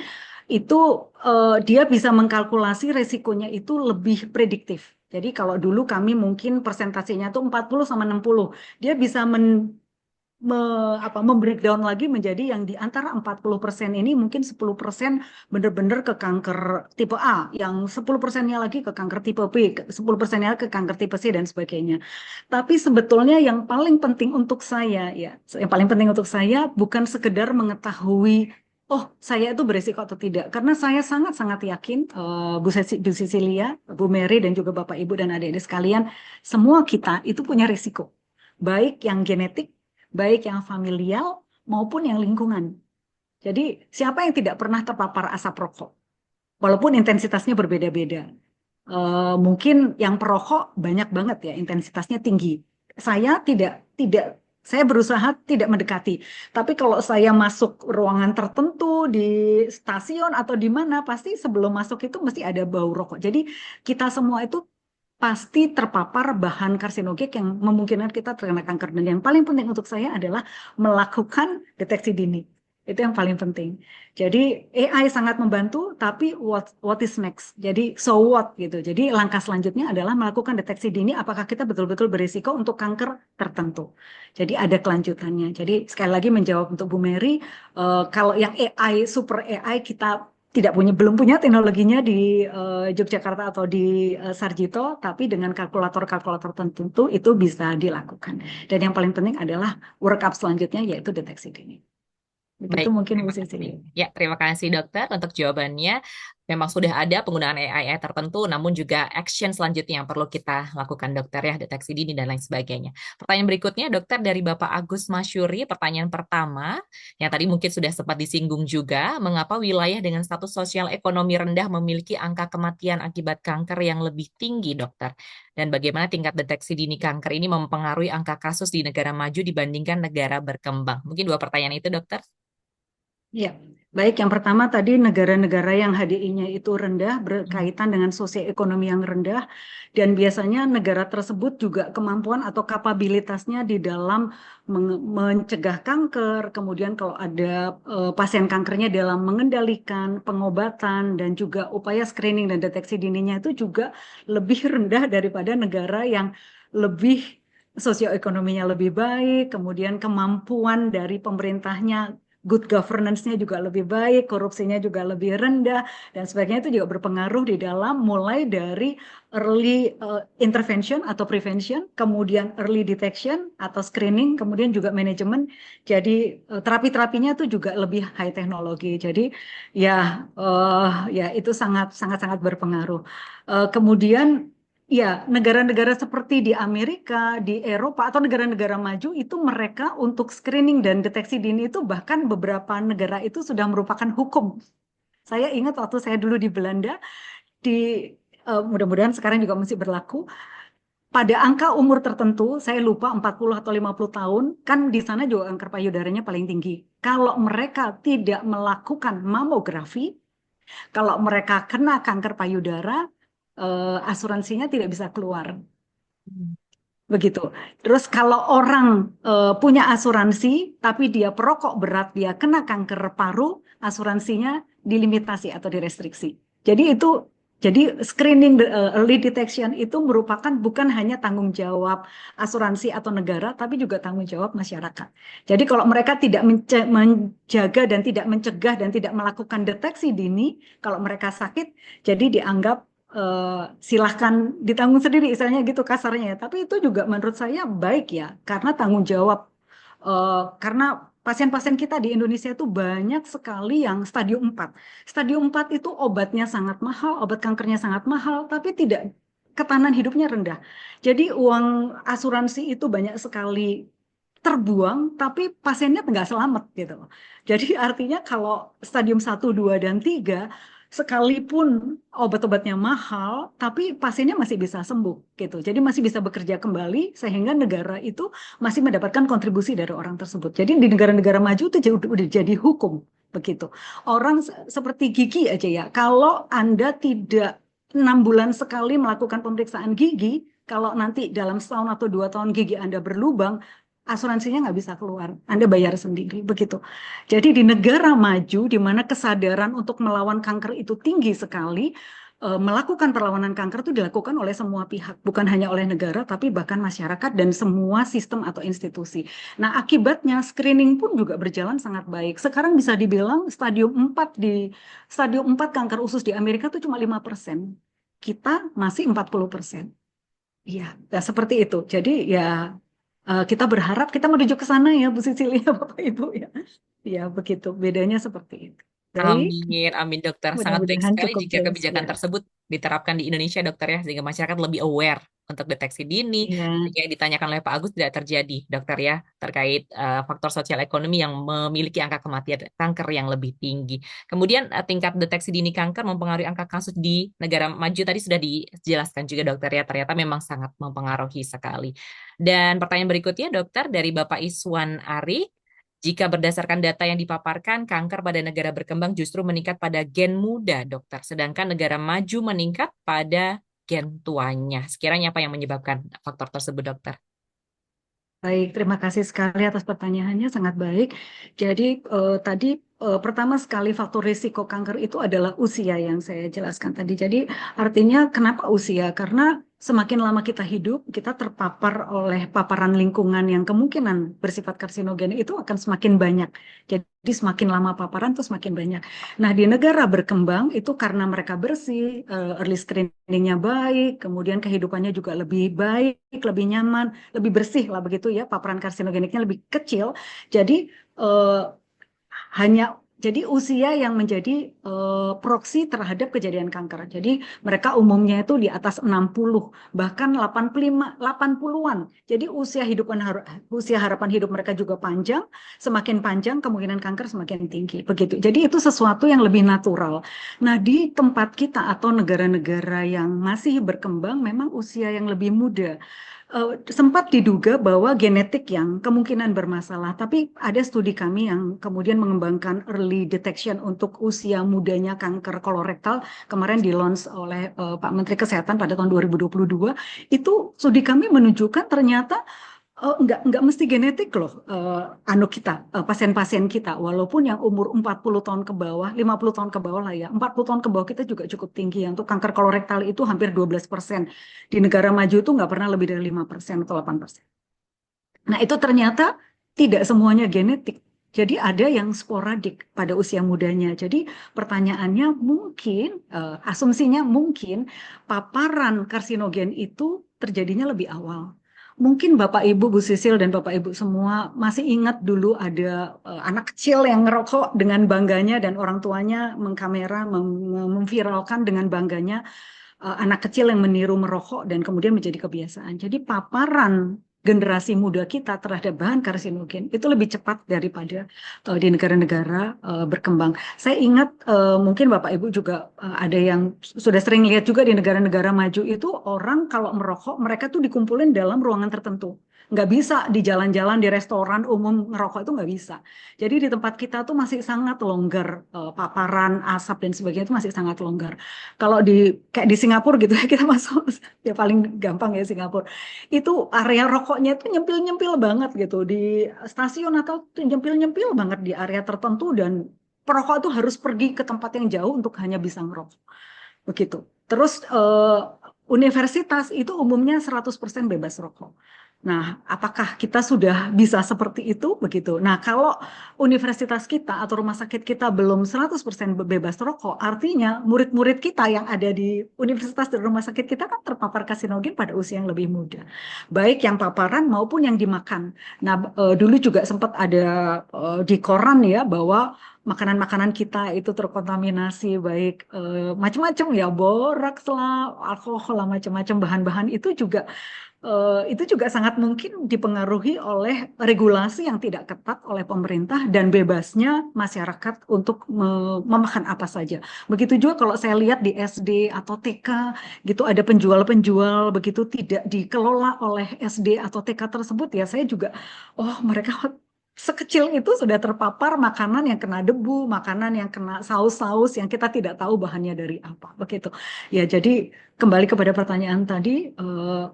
itu dia bisa mengkalkulasi resikonya itu lebih prediktif. Jadi kalau dulu kami mungkin persentasenya itu 40 sama 60, dia bisa membreakdown lagi menjadi yang di antara 40% ini mungkin 10% benar-benar ke kanker tipe A, yang 10%-nya lagi ke kanker tipe B, 10%-nya ke kanker tipe C dan sebagainya. Tapi sebetulnya yang paling penting untuk saya ya, yang paling penting untuk saya bukan sekedar mengetahui oh, saya itu beresiko atau tidak. Karena saya sangat-sangat yakin, Bu Cecilia, Bu Mary, dan juga Bapak, Ibu, dan adik-adik sekalian, semua kita itu punya risiko. Baik yang genetik, baik yang familial, maupun yang lingkungan. Jadi, siapa yang tidak pernah terpapar asap rokok? Walaupun intensitasnya berbeda-beda. Mungkin yang perokok banyak banget ya, intensitasnya tinggi. Saya tidak saya berusaha tidak mendekati. Tapi kalau saya masuk ruangan tertentu di stasiun atau di mana, pasti sebelum masuk itu mesti ada bau rokok. Jadi kita semua itu pasti terpapar bahan karsinogen yang memungkinkan kita terkena kanker. Dan yang paling penting untuk saya adalah melakukan deteksi dini. Itu yang paling penting. Jadi AI sangat membantu, tapi what is next? Jadi so what gitu. Jadi langkah selanjutnya adalah melakukan deteksi dini apakah kita betul-betul berisiko untuk kanker tertentu. Jadi ada kelanjutannya. Jadi sekali lagi menjawab untuk Bu Mary, kalau yang AI, super AI kita tidak punya, belum punya teknologinya di Yogyakarta atau di Sarjito, tapi dengan kalkulator-kalkulator tertentu itu bisa dilakukan. Dan yang paling penting adalah workup selanjutnya yaitu deteksi dini. Begitu Baik, mungkin Bu terima kasih. Cecilia. Ya, terima kasih dokter untuk jawabannya. Memang sudah ada penggunaan AI tertentu, namun juga action selanjutnya yang perlu kita lakukan dokter ya, deteksi dini dan lain sebagainya. Pertanyaan berikutnya dokter dari Bapak Agus Masyuri, pertanyaan pertama, yang tadi mungkin sudah sempat disinggung juga, mengapa wilayah dengan status sosial ekonomi rendah memiliki angka kematian akibat kanker yang lebih tinggi dokter? Dan bagaimana tingkat deteksi dini kanker ini mempengaruhi angka kasus di negara maju dibandingkan negara berkembang? Mungkin dua pertanyaan itu dokter. Ya, baik. Yang pertama tadi negara-negara yang HDI-nya itu rendah berkaitan dengan sosioekonomi yang rendah dan biasanya negara tersebut juga kemampuan atau kapabilitasnya di dalam mencegah kanker, kemudian kalau ada pasien kankernya dalam mengendalikan pengobatan dan juga upaya screening dan deteksi dininya itu juga lebih rendah daripada negara yang lebih sosioekonominya lebih baik, kemudian kemampuan dari pemerintahnya good governance-nya juga lebih baik, korupsinya juga lebih rendah, dan sebagainya itu juga berpengaruh di dalam mulai dari early intervention atau prevention, kemudian early detection atau screening, kemudian juga manajemen. Jadi terapi-terapinya itu juga lebih high teknologi. Jadi ya itu sangat sangat sangat berpengaruh. Kemudian ya, negara-negara seperti di Amerika, di Eropa, atau negara-negara maju itu mereka untuk screening dan deteksi dini itu bahkan beberapa negara itu sudah merupakan hukum. Saya ingat waktu saya dulu di Belanda, di mudah-mudahan sekarang juga masih berlaku, pada angka umur tertentu, saya lupa 40 atau 50 tahun, kan di sana juga kanker payudaranya paling tinggi. Kalau mereka tidak melakukan mamografi, kalau mereka kena kanker payudara, asuransinya tidak bisa keluar. Begitu. Terus kalau orang punya asuransi, tapi dia perokok berat, dia kena kanker paru, asuransinya dilimitasi atau direstriksi. Jadi screening early detection itu merupakan bukan hanya tanggung jawab asuransi atau negara, tapi juga tanggung jawab masyarakat. Jadi kalau mereka tidak menjaga dan tidak mencegah dan tidak melakukan deteksi dini, kalau mereka sakit, jadi dianggap silahkan ditanggung sendiri, istilahnya gitu kasarnya ya. Tapi itu juga menurut saya baik ya, karena tanggung jawab. Karena pasien-pasien kita di Indonesia itu banyak sekali yang stadium 4. Stadium 4 itu obatnya sangat mahal, obat kankernya sangat mahal, tapi tidak ketahanan hidupnya rendah. Jadi uang asuransi itu banyak sekali terbuang, tapi pasiennya nggak selamat gitu. Jadi artinya kalau stadium 1, 2, dan 3, sekalipun obat-obatnya mahal, tapi pasiennya masih bisa sembuh gitu. Jadi masih bisa bekerja kembali sehingga negara itu masih mendapatkan kontribusi dari orang tersebut. Jadi di negara-negara maju itu udah jadi hukum begitu. Orang seperti gigi aja ya, kalau Anda tidak 6 bulan sekali melakukan pemeriksaan gigi, kalau nanti dalam setahun atau 2 tahun gigi Anda berlubang, asuransinya nggak bisa keluar. Anda bayar sendiri, begitu. Jadi di negara maju, di mana kesadaran untuk melawan kanker itu tinggi sekali, melakukan perlawanan kanker itu dilakukan oleh semua pihak, bukan hanya oleh negara, tapi bahkan masyarakat dan semua sistem atau institusi. Nah, akibatnya screening pun juga berjalan sangat baik. Sekarang bisa dibilang stadium 4 kanker usus di Amerika itu cuma 5%. Kita masih 40%. Iya, ya seperti itu. Jadi ya kita berharap kita menuju ke sana ya Bu Sicilia, Bapak Ibu ya. Ya begitu, bedanya seperti itu. Baik, Amin, amin dokter. Sangat baik mudah-mudahan sekali cukup jika jelas kebijakan ya. tersebut diterapkan di Indonesia dokter ya, sehingga masyarakat lebih aware untuk deteksi dini. Iya. Sehingga yang ditanyakan oleh Pak Agus tidak terjadi dokter ya, terkait faktor sosial ekonomi yang memiliki angka kematian kanker yang lebih tinggi. Kemudian tingkat deteksi dini kanker mempengaruhi angka kasus di negara maju tadi sudah dijelaskan juga dokter ya, ternyata memang sangat mempengaruhi sekali. Dan pertanyaan berikutnya dokter dari Bapak Iswan Ari. Jika berdasarkan data yang dipaparkan, kanker pada negara berkembang justru meningkat pada gen muda, dokter. Sedangkan negara maju meningkat pada gen tuanya. Sekiranya apa yang menyebabkan faktor tersebut, dokter? Baik, terima kasih sekali atas pertanyaannya, sangat baik. Jadi tadi pertama sekali faktor risiko kanker itu adalah usia yang saya jelaskan tadi. Jadi artinya kenapa usia? Karena semakin lama kita hidup, kita terpapar oleh paparan lingkungan yang kemungkinan bersifat karsinogen itu akan semakin banyak. Jadi semakin lama paparan itu semakin banyak. Nah, di negara berkembang itu karena mereka bersih, early screeningnya baik, kemudian kehidupannya juga lebih baik, lebih nyaman, lebih bersih lah begitu ya, paparan karsinogeniknya lebih kecil. Jadi eh, hanya jadi usia yang menjadi proksi terhadap kejadian kanker. Jadi mereka umumnya itu di atas 60, bahkan 85, 80-an. Jadi usia harapan hidup mereka juga panjang, semakin panjang kemungkinan kanker semakin tinggi. Begitu. Jadi itu sesuatu yang lebih natural. Nah, di tempat kita atau negara-negara yang masih berkembang memang usia yang lebih muda. Sempat diduga bahwa genetik yang kemungkinan bermasalah, tapi ada studi kami yang kemudian mengembangkan early detection untuk usia mudanya kanker kolorektal kemarin di launch oleh Pak Menteri Kesehatan pada tahun 2022. Itu studi kami menunjukkan ternyata enggak mesti genetik loh, anu kita, pasien-pasien kita, walaupun yang umur 40 tahun ke bawah, 50 tahun ke bawah lah ya, 40 tahun ke bawah kita juga cukup tinggi ya, untuk kanker kolorektal itu hampir 12%. Di negara maju itu nggak pernah lebih dari 5% atau 8%. Nah itu ternyata tidak semuanya genetik. Jadi ada yang sporadik pada usia mudanya. Jadi pertanyaannya mungkin, asumsinya mungkin paparan karsinogen itu terjadinya lebih awal. Mungkin Bapak Ibu, Bu Sisil dan Bapak Ibu semua masih ingat dulu ada anak kecil yang ngerokok dengan bangganya dan orang tuanya mengkamera, memviralkan dengan bangganya anak kecil yang meniru merokok dan kemudian menjadi kebiasaan. Jadi paparan generasi muda kita terhadap bahan karsinogen itu lebih cepat daripada di negara-negara berkembang. Saya ingat mungkin Bapak Ibu juga ada yang sudah sering lihat juga di negara-negara maju itu orang kalau merokok mereka tuh dikumpulin dalam ruangan tertentu. Nggak bisa di jalan-jalan di restoran umum ngerokok itu nggak bisa. Jadi di tempat kita tuh masih sangat longgar, paparan asap dan sebagainya itu masih sangat longgar. Kalau di kayak di Singapura gitu ya, kita masuk ya paling gampang ya Singapura. Itu area rokoknya itu nyempil-nyempil banget gitu di stasiun atau tuh nyempil-nyempil banget di area tertentu dan perokok itu harus pergi ke tempat yang jauh untuk hanya bisa ngerokok. Begitu. Terus universitas itu umumnya 100% bebas rokok. Nah, apakah kita sudah bisa seperti itu? Begitu. Nah, kalau universitas kita atau rumah sakit kita belum 100% bebas rokok, artinya murid-murid kita yang ada di universitas dan rumah sakit kita kan terpapar karsinogen pada usia yang lebih muda. Baik yang paparan maupun yang dimakan. Nah, dulu juga sempat ada di koran ya bahwa makanan-makanan kita itu terkontaminasi baik macam-macam ya, boraks lah, alkohol lah, macam-macam bahan-bahan itu juga sangat mungkin dipengaruhi oleh regulasi yang tidak ketat oleh pemerintah dan bebasnya masyarakat untuk memakan apa saja. Begitu juga kalau saya lihat di SD atau TK gitu ada penjual-penjual begitu tidak dikelola oleh SD atau TK tersebut ya saya juga oh mereka sekecil itu sudah terpapar makanan yang kena debu, makanan yang kena saus-saus yang kita tidak tahu bahannya dari apa. Begitu. Ya, jadi kembali kepada pertanyaan tadi,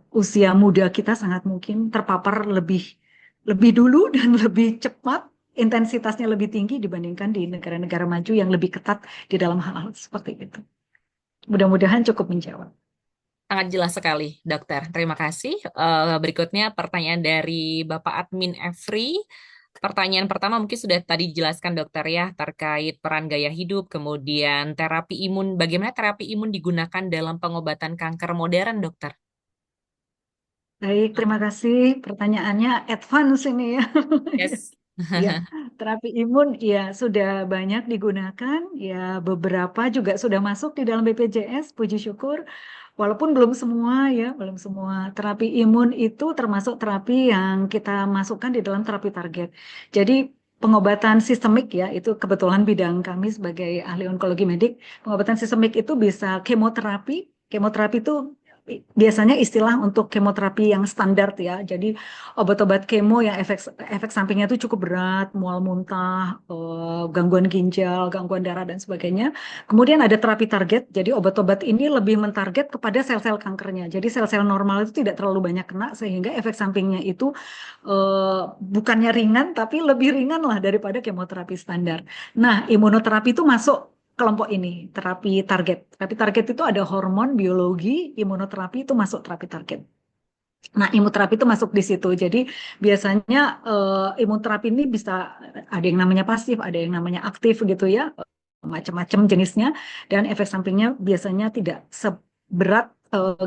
usia muda kita sangat mungkin terpapar lebih lebih dulu dan lebih cepat, intensitasnya lebih tinggi dibandingkan di negara-negara maju yang lebih ketat di dalam hal-hal seperti itu. Mudah-mudahan cukup menjawab. Sangat jelas sekali, dokter. Terima kasih. Berikutnya pertanyaan dari Bapak Admin Efri. Pertanyaan pertama mungkin sudah tadi dijelaskan dokter ya terkait peran gaya hidup, kemudian terapi imun. Bagaimana terapi imun digunakan dalam pengobatan kanker modern, dokter? Baik, terima kasih. Pertanyaannya advance ini ya. Yes. Ya. Terapi imun ya sudah banyak digunakan, ya beberapa juga sudah masuk di dalam BPJS, puji syukur. Walaupun belum semua ya, belum semua. Terapi imun itu termasuk terapi yang kita masukkan di dalam terapi target. Jadi pengobatan sistemik ya, itu kebetulan bidang kami sebagai ahli onkologi medik. Pengobatan sistemik itu bisa kemoterapi. Kemoterapi itu biasanya istilah untuk kemoterapi yang standar ya. Jadi obat-obat kemo yang efek sampingnya itu cukup berat, mual muntah, gangguan ginjal, gangguan darah dan sebagainya. Kemudian ada terapi target. Jadi obat-obat ini lebih mentarget kepada sel-sel kankernya. Jadi sel-sel normal itu tidak terlalu banyak kena sehingga efek sampingnya itu bukannya ringan tapi lebih ringan lah daripada kemoterapi standar. Nah, imunoterapi itu masuk kelompok ini, terapi target. Terapi target itu ada hormon, biologi, imunoterapi itu masuk terapi target. Nah, imunoterapi itu masuk di situ. Jadi biasanya imunoterapi ini bisa ada yang namanya pasif, ada yang namanya aktif gitu ya, macam-macam jenisnya. Dan efek sampingnya biasanya tidak seberat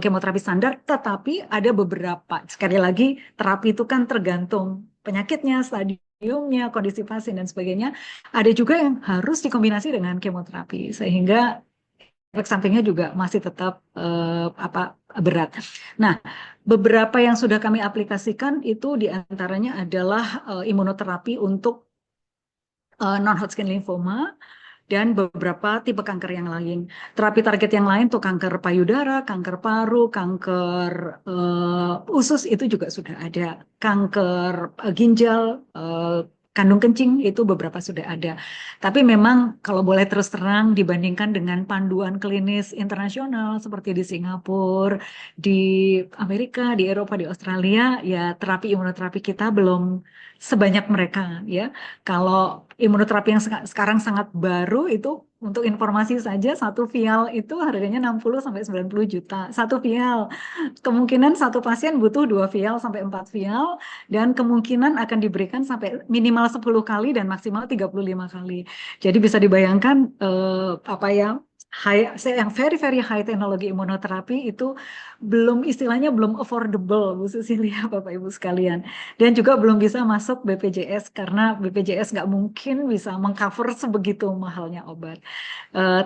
kemoterapi standar, tetapi ada beberapa. Sekali lagi, terapi itu kan tergantung penyakitnya, stadiumnya, kondisi pasien dan sebagainya. Ada juga yang harus dikombinasi dengan kemoterapi, sehingga efek sampingnya juga masih tetap berat. Nah, beberapa yang sudah kami aplikasikan itu diantaranya adalah imunoterapi untuk non-Hodgkin lymphoma dan beberapa tipe kanker yang lain. Terapi target yang lain tuh kanker payudara, kanker paru, kanker usus itu juga sudah ada. Kanker ginjal, kandung kencing itu beberapa sudah ada. Tapi memang kalau boleh terus terang dibandingkan dengan panduan klinis internasional seperti di Singapura, di Amerika, di Eropa, di Australia, ya terapi imunoterapi kita belum sebanyak mereka ya. Kalau imunoterapi yang sekarang sangat baru itu untuk informasi saja satu vial itu harganya 60 sampai 90 juta. Satu vial. Kemungkinan satu pasien butuh 2 vial sampai 4 vial dan kemungkinan akan diberikan sampai minimal 10 kali dan maksimal 35 kali. Jadi bisa dibayangkan apa ya yang very high teknologi imunoterapi itu belum istilahnya belum affordable Bu Susilia Bapak Ibu sekalian. Dan juga belum bisa masuk BPJS karena BPJS nggak mungkin bisa mengcover sebegitu mahalnya obat.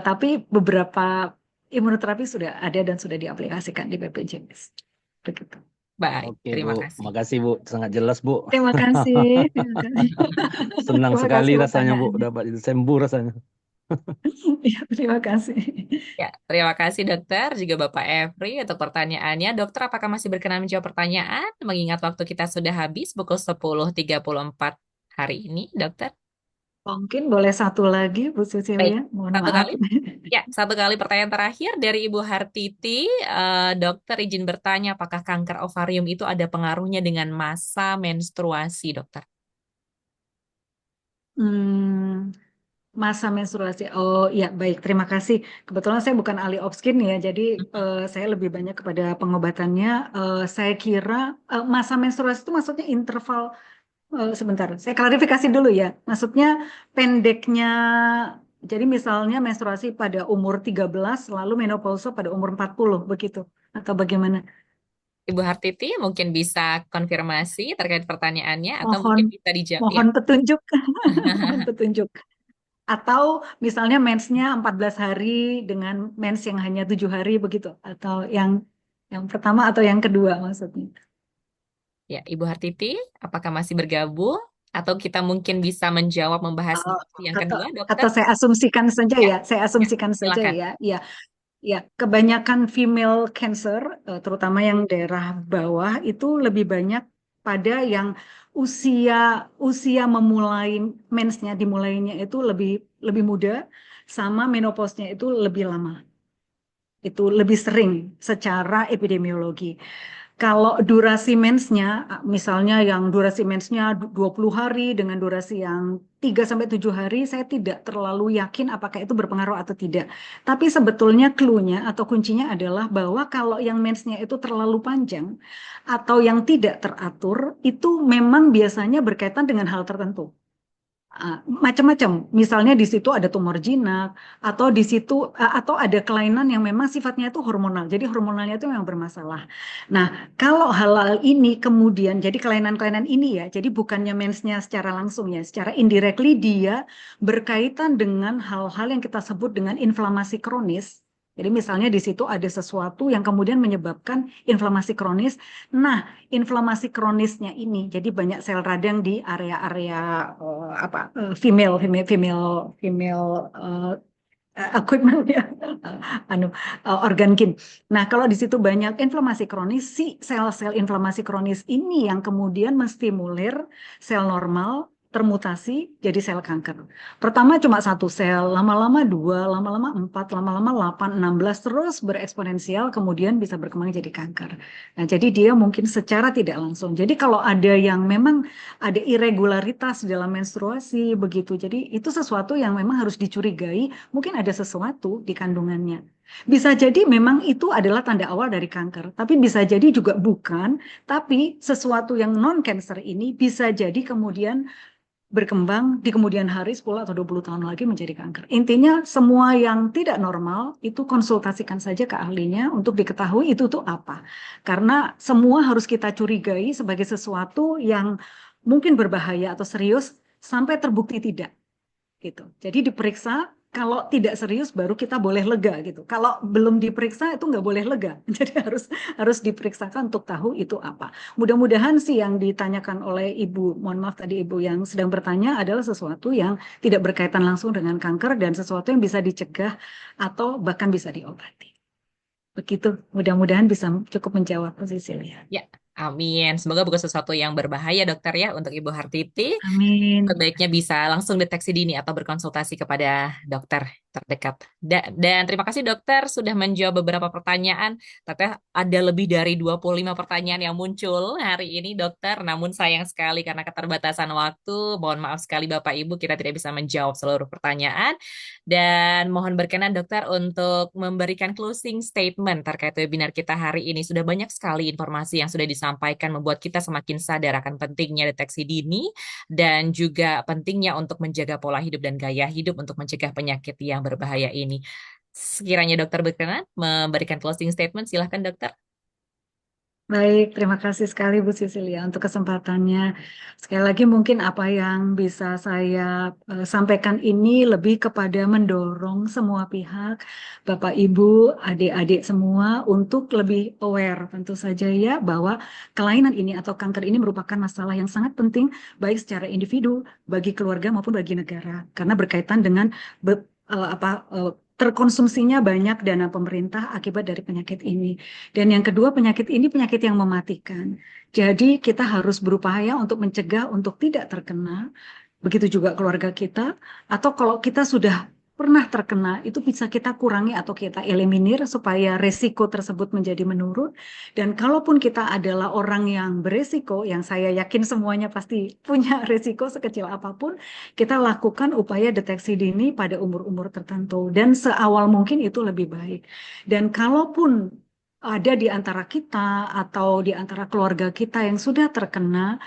Tapi beberapa imunoterapi sudah ada dan sudah diaplikasikan di BPJS. Begitu. Baik, Oke Bu, terima kasih. makasih Bu, sangat jelas Bu. Terima kasih. Terima kasih. Senang Terima sekali kasih rasanya Bu, pertanyaannya. dapat sembuh rasanya. Ya, terima kasih. Ya, terima kasih dokter, juga Bapak Evri untuk pertanyaannya. Dokter, apakah masih berkenan menjawab pertanyaan? Mengingat waktu kita sudah habis pukul 10.34 hari ini, dokter. Mungkin boleh satu lagi, Bu Baik, Cecilia. Mohon satu maaf. kali. Ya, satu kali pertanyaan terakhir dari Ibu Hartiti. Dokter izin bertanya, apakah kanker ovarium itu ada pengaruhnya dengan masa menstruasi, dokter? Hmm, masa menstruasi. Oh iya, baik. Terima kasih. Kebetulan saya bukan ahli obskin ya, jadi saya lebih banyak kepada pengobatannya. Saya kira masa menstruasi itu maksudnya interval. Sebentar, saya klarifikasi dulu ya. Maksudnya pendeknya, jadi misalnya menstruasi pada umur 13, lalu menopause pada umur 40, begitu? Atau bagaimana? Ibu Hartiti mungkin bisa konfirmasi terkait pertanyaannya atau Mohon, mungkin bisa dijawab. Ya. mohon petunjuk. Mohon petunjuk. Atau misalnya mensnya 14 hari dengan mens yang hanya 7 hari, begitu? Atau yang pertama atau yang kedua maksudnya? Ya, Ibu Hartiti, apakah masih bergabung? Atau kita mungkin bisa menjawab membahas di Oh, opsi yang atau kedua, dokter? atau saya asumsikan saja Ya, ya, saya ya, asumsikan saja silakan. ya, ya. Ya, kebanyakan female cancer, terutama yang daerah bawah itu lebih banyak pada yang usia usia memulai mensnya dimulainya itu lebih lebih muda, sama menopausnya itu lebih lama. Itu lebih sering secara epidemiologi. Kalau durasi mensnya, misalnya yang durasi mensnya 20 hari dengan durasi yang 3 sampai 7 hari, saya tidak terlalu yakin apakah itu berpengaruh atau tidak. Tapi sebetulnya clue-nya atau kuncinya adalah bahwa kalau yang mensnya itu terlalu panjang atau yang tidak teratur, itu memang biasanya berkaitan dengan hal tertentu. Macam-macam. Misalnya di situ ada tumor jinak atau di situ atau ada kelainan yang memang sifatnya itu hormonal. Jadi hormonalnya itu memang bermasalah. Nah, kalau hal-hal ini kemudian jadi kelainan-kelainan ini ya, jadi bukannya mensnya secara langsung ya, secara indirectly dia berkaitan dengan hal-hal yang kita sebut dengan inflamasi kronis. Jadi misalnya di situ ada sesuatu yang kemudian menyebabkan inflamasi kronis. Nah, inflamasi kronisnya ini, jadi banyak sel radang di area-area female female female female equipment ya, anu organ kin. Nah, kalau di situ banyak inflamasi kronis, si sel-sel inflamasi kronis ini yang kemudian menstimulir sel normal termutasi jadi sel kanker. Pertama cuma satu sel, lama-lama dua, lama-lama empat, lama-lama 8, 16, terus bereksponensial, kemudian bisa berkembang jadi kanker. Nah, jadi dia mungkin secara tidak langsung. Jadi kalau ada yang memang ada irregularitas dalam menstruasi begitu, jadi itu sesuatu yang memang harus dicurigai, mungkin ada sesuatu di kandungannya. Bisa jadi memang itu adalah tanda awal dari kanker, tapi bisa jadi juga bukan, tapi sesuatu yang non-cancer ini bisa jadi kemudian berkembang di kemudian hari 10 atau 20 tahun lagi menjadi kanker. Intinya semua yang tidak normal itu konsultasikan saja ke ahlinya untuk diketahui itu tuh apa. Karena semua harus kita curigai sebagai sesuatu yang mungkin berbahaya atau serius sampai terbukti tidak gitu. Jadi diperiksa, kalau tidak serius baru kita boleh lega gitu. Kalau belum diperiksa itu nggak boleh lega. Jadi harus diperiksakan untuk tahu itu apa. Mudah-mudahan sih yang ditanyakan oleh Ibu, mohon maaf tadi Ibu yang sedang bertanya adalah sesuatu yang tidak berkaitan langsung dengan kanker dan sesuatu yang bisa dicegah atau bahkan bisa diobati. Begitu, mudah-mudahan bisa cukup menjawab posisi Lia. Ya, amin. Semoga bukan sesuatu yang berbahaya, dokter ya, untuk Ibu Hartiti. Amin. Sebaiknya bisa langsung deteksi dini atau berkonsultasi kepada dokter terdekat. Dan terima kasih dokter sudah menjawab beberapa pertanyaan. Tapi ada lebih dari 25 pertanyaan yang muncul hari ini dokter. Namun sayang sekali karena keterbatasan waktu. Mohon maaf sekali Bapak Ibu kita tidak bisa menjawab seluruh pertanyaan. Dan mohon berkenan dokter untuk memberikan closing statement terkait webinar kita hari ini. Sudah banyak sekali informasi yang sudah disampaikan membuat kita semakin sadar akan pentingnya deteksi dini dan juga pentingnya untuk menjaga pola hidup dan gaya hidup untuk mencegah penyakit yang berbahaya ini. Sekiranya dokter berkenan memberikan closing statement, silahkan dokter. Baik, terima kasih sekali Bu Sisilia untuk kesempatannya. Sekali lagi mungkin apa yang bisa saya sampaikan ini lebih kepada mendorong semua pihak, Bapak Ibu, adik-adik semua untuk lebih aware tentu saja ya bahwa kelainan ini atau kanker ini merupakan masalah yang sangat penting baik secara individu, bagi keluarga maupun bagi negara karena berkaitan dengan terkonsumsinya banyak dana pemerintah akibat dari penyakit ini. Dan yang kedua, penyakit ini penyakit yang mematikan. Jadi kita harus berupaya untuk mencegah untuk tidak terkena, begitu juga keluarga kita, atau kalau kita sudah pernah terkena, itu bisa kita kurangi atau kita eliminir supaya resiko tersebut menjadi menurun. Dan kalaupun kita adalah orang yang beresiko, yang saya yakin semuanya pasti punya resiko sekecil apapun, kita lakukan upaya deteksi dini pada umur-umur tertentu. Dan seawal mungkin itu lebih baik. Dan kalaupun ada di antara kita atau di antara keluarga kita yang sudah terkena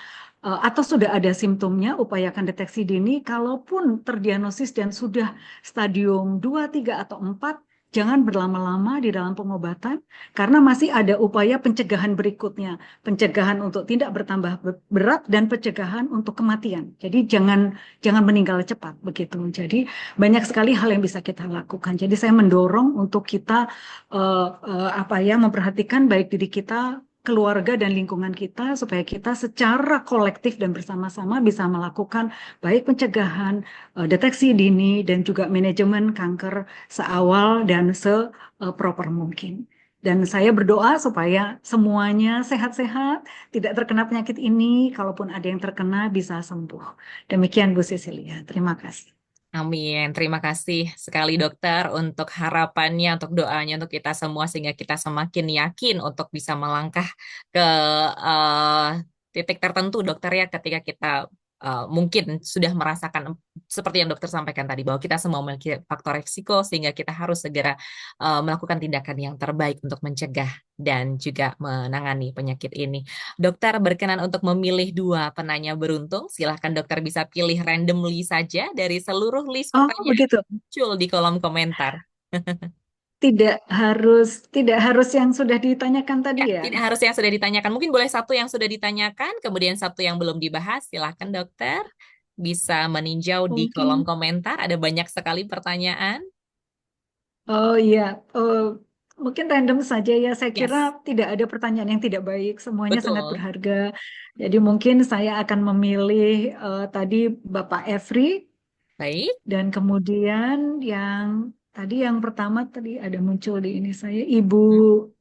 atau sudah ada simptomnya, upayakan deteksi dini. Kalaupun terdiagnosis dan sudah stadium 2, 3, atau 4, jangan berlama-lama di dalam pengobatan, karena masih ada upaya pencegahan berikutnya. Pencegahan untuk tidak bertambah berat dan pencegahan untuk kematian. Jadi jangan meninggal cepat begitu. Jadi banyak sekali hal yang bisa kita lakukan. Jadi saya mendorong untuk kita memperhatikan baik diri kita, keluarga dan lingkungan kita supaya kita secara kolektif dan bersama-sama bisa melakukan baik pencegahan, deteksi dini dan juga manajemen kanker seawal dan seproper mungkin. Dan saya berdoa supaya semuanya sehat-sehat, tidak terkena penyakit ini, kalaupun ada yang terkena bisa sembuh. Demikian Bu Cecilia, terima kasih. Amin. Terima kasih sekali dokter untuk harapannya, untuk doanya untuk kita semua sehingga kita semakin yakin untuk bisa melangkah ke titik tertentu dokter ya ketika kita mungkin sudah merasakan seperti yang dokter sampaikan tadi bahwa kita semua memiliki faktor risiko sehingga kita harus segera melakukan tindakan yang terbaik untuk mencegah dan juga menangani penyakit ini. Dokter berkenan untuk memilih dua penanya beruntung. Silahkan dokter bisa pilih randomly saja dari seluruh list Oh, pertanyaan begitu. yang muncul di kolom komentar. Tidak harus yang sudah ditanyakan tadi Ya, ya. tidak harus yang sudah ditanyakan. Mungkin boleh satu yang sudah ditanyakan, kemudian satu yang belum dibahas. Silahkan dokter bisa meninjau di kolom Mungkin. komentar. Ada banyak sekali pertanyaan. Oh iya, mungkin random saja ya. Saya kira Yes, tidak ada pertanyaan yang tidak baik, semuanya sangat betul. berharga. Jadi mungkin saya akan memilih tadi Bapak Efri, Baik. dan kemudian yang pertama tadi ada muncul di ini saya Ibu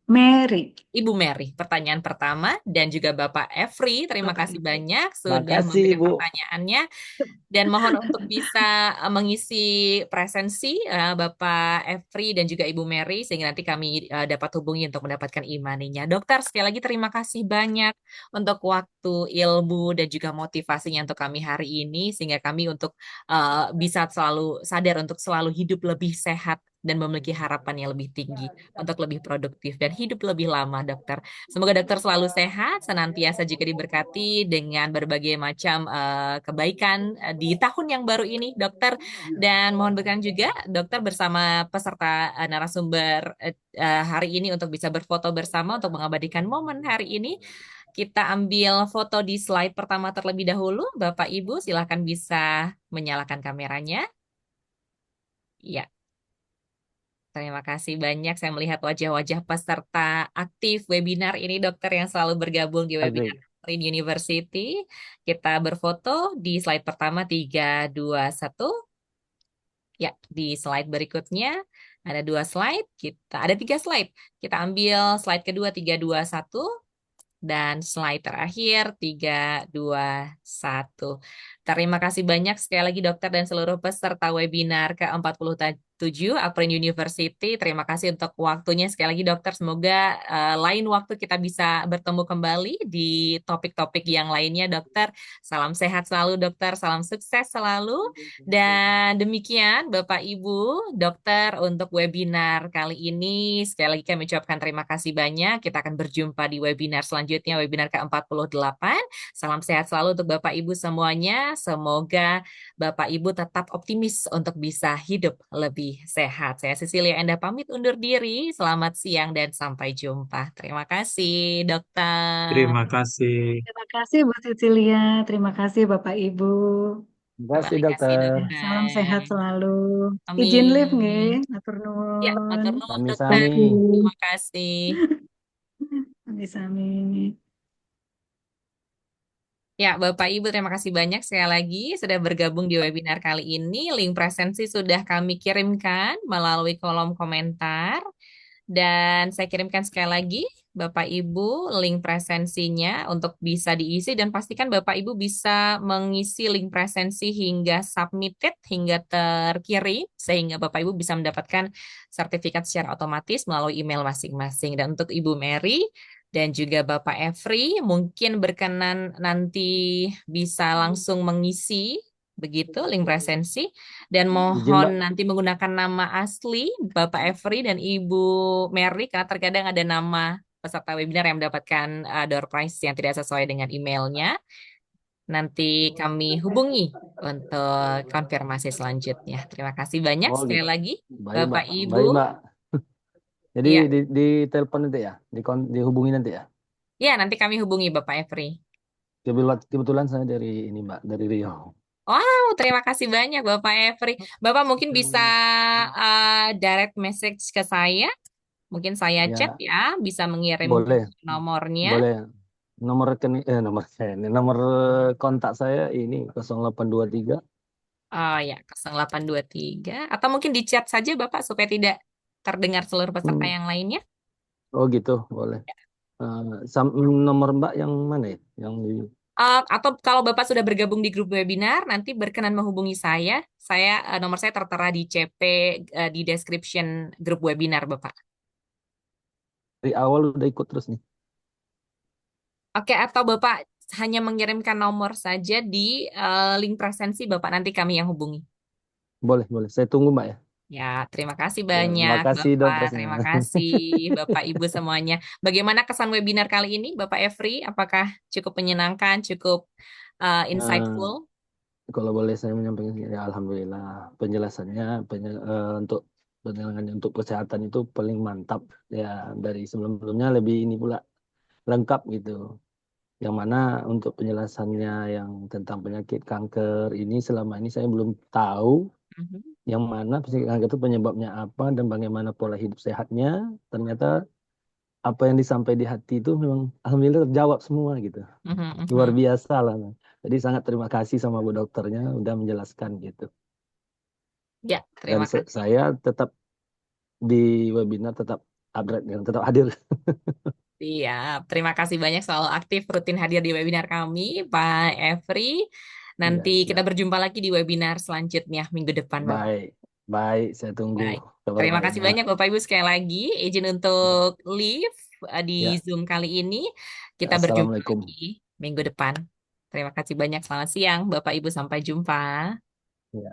Mary. Ibu Mary, pertanyaan pertama, dan juga Bapak Efri, terima Bapak kasih Efri. banyak sudah Makasih, memberikan Bu. pertanyaannya. Dan mohon untuk bisa mengisi presensi Bapak Efri dan juga Ibu Mary, sehingga nanti kami dapat hubungi untuk mendapatkan imaninya. Dokter, sekali lagi terima kasih banyak untuk waktu, ilmu, dan juga motivasinya untuk kami hari ini, sehingga kami untuk bisa selalu sadar untuk selalu hidup lebih sehat dan memiliki harapan yang lebih tinggi untuk lebih produktif dan hidup lebih lama, dokter. Semoga dokter selalu sehat, senantiasa juga diberkati dengan berbagai macam kebaikan di tahun yang baru ini, dokter. Dan mohon berkenan juga, dokter bersama peserta narasumber hari ini untuk bisa berfoto bersama untuk mengabadikan momen hari ini. Kita ambil foto di slide pertama terlebih dahulu. Bapak Ibu, silahkan bisa menyalakan kameranya. Ya, terima kasih banyak. Saya melihat wajah-wajah peserta aktif webinar ini, dokter yang selalu bergabung di webinar Asik. Green University. Kita berfoto di slide pertama 3, 2, 1. Ya, di slide berikutnya ada 2 slide. Ada 3 slide. Kita ambil slide kedua 3, 2, 1. Dan slide terakhir 3, 2, 1. Terima kasih banyak sekali lagi dokter dan seluruh peserta webinar ke-47 Uprin University. Terima kasih untuk waktunya sekali lagi dokter. Semoga lain waktu kita bisa bertemu kembali di topik-topik yang lainnya dokter. Salam sehat selalu dokter, salam sukses selalu. Dan demikian Bapak Ibu dokter untuk webinar kali ini. Sekali lagi kami ucapkan terima kasih banyak. Kita akan berjumpa di webinar selanjutnya, webinar ke-48. Salam sehat selalu untuk Bapak Ibu semuanya. Semoga Bapak Ibu tetap optimis untuk bisa hidup lebih sehat. Saya Cecilia Enda pamit undur diri. Selamat siang dan sampai jumpa. Terima kasih, dokter. Terima kasih. Terima kasih Bu Cecilia, terima kasih Bapak Ibu. Terima kasih, Terima kasih, dokter. Ya, salam sehat dokter. selalu. Izin live nggih, Amin. matur Ya, nuwun. matur nuwun, dokter. Sami-sami. Sugeng. Terima kasih. Sami-sami. Ya, Bapak Ibu, terima kasih banyak sekali lagi sudah bergabung di webinar kali ini. Link presensi sudah kami kirimkan melalui kolom komentar. Dan saya kirimkan sekali lagi, Bapak Ibu, link presensinya untuk bisa diisi. Dan pastikan Bapak Ibu bisa mengisi link presensi hingga submitted, hingga terkirim. Sehingga Bapak Ibu bisa mendapatkan sertifikat secara otomatis melalui email masing-masing. Dan untuk Ibu Mary, dan juga Bapak Efri mungkin berkenan nanti bisa langsung mengisi begitu link presensi dan Izin, Mbak. mohon nanti menggunakan nama asli Bapak Efri dan Ibu Mary karena terkadang ada nama peserta webinar yang mendapatkan door prize yang tidak sesuai dengan emailnya. Nanti kami hubungi untuk konfirmasi selanjutnya. Terima kasih banyak Oh, sekali gitu. lagi Baik, Mbak. Bapak Baik, Ibu. Mbak. Jadi Ya, di telepon nanti ya, dihubungi nanti ya. ya nanti kami hubungi Bapak Efri. Kebetulan saya dari ini, Mbak, dari Rio. Wow, terima kasih banyak Bapak Efri. Bapak mungkin bisa direct message ke saya. Mungkin saya chat Ya, ya, bisa mengirim boleh, nomornya. boleh. Nomor rekening, nomor saya ini, nomor kontak saya ini 0823. Oh ya, 0823. Atau mungkin di chat saja Bapak supaya tidak terdengar seluruh peserta Hmm, yang lainnya. oh gitu, boleh. Eh, nomor Mbak yang mana ya? Yang di Atau kalau Bapak sudah bergabung di grup webinar, nanti berkenan menghubungi saya. Nomor saya tertera di CP di description grup webinar Bapak. dari awal udah ikut terus nih. Oke, atau Bapak hanya mengirimkan nomor saja di link presensi Bapak, nanti kami yang hubungi. Boleh, boleh. Saya tunggu, Mbak ya. Ya, terima kasih Ya, banyak makasih Bapak. dokternya. Terima kasih Bapak Ibu semuanya. Bagaimana kesan webinar kali ini, Bapak Efri? Apakah cukup menyenangkan, cukup Nah, insightful? kalau boleh saya menyampaikan, ya alhamdulillah penjelasannya untuk penyelenggaraan untuk kesehatan itu paling mantap ya, dari sebelum-sebelumnya lebih ini pula lengkap gitu. Yang mana untuk penjelasannya yang tentang penyakit kanker ini selama ini saya belum tahu Mhm, yang mana penyakit kanker itu penyebabnya apa dan bagaimana pola hidup sehatnya. Ternyata apa yang disampaikan di hati itu memang alhamdulillah terjawab semua gitu. mhm, Luar mhm. biasa lah. Jadi sangat terima kasih sama Bu Dokternya udah menjelaskan gitu. Ya, Dan terima kasih. saya tetap di webinar tetap update dan tetap hadir. Siap. Terima kasih banyak selalu aktif rutin hadir di webinar kami, Pak Efri. Nanti Ya, kita siap. berjumpa lagi di webinar selanjutnya minggu depan, Bapak. Baik. Baik, saya tunggu Baik. kabar Terima kasih baiknya. banyak Bapak Ibu sekali lagi. Izin untuk live di Ya, Zoom kali ini. Kita berjumpa Assalamualaikum. lagi minggu depan. Terima kasih banyak. Selamat siang, Bapak Ibu. Sampai jumpa. Ya.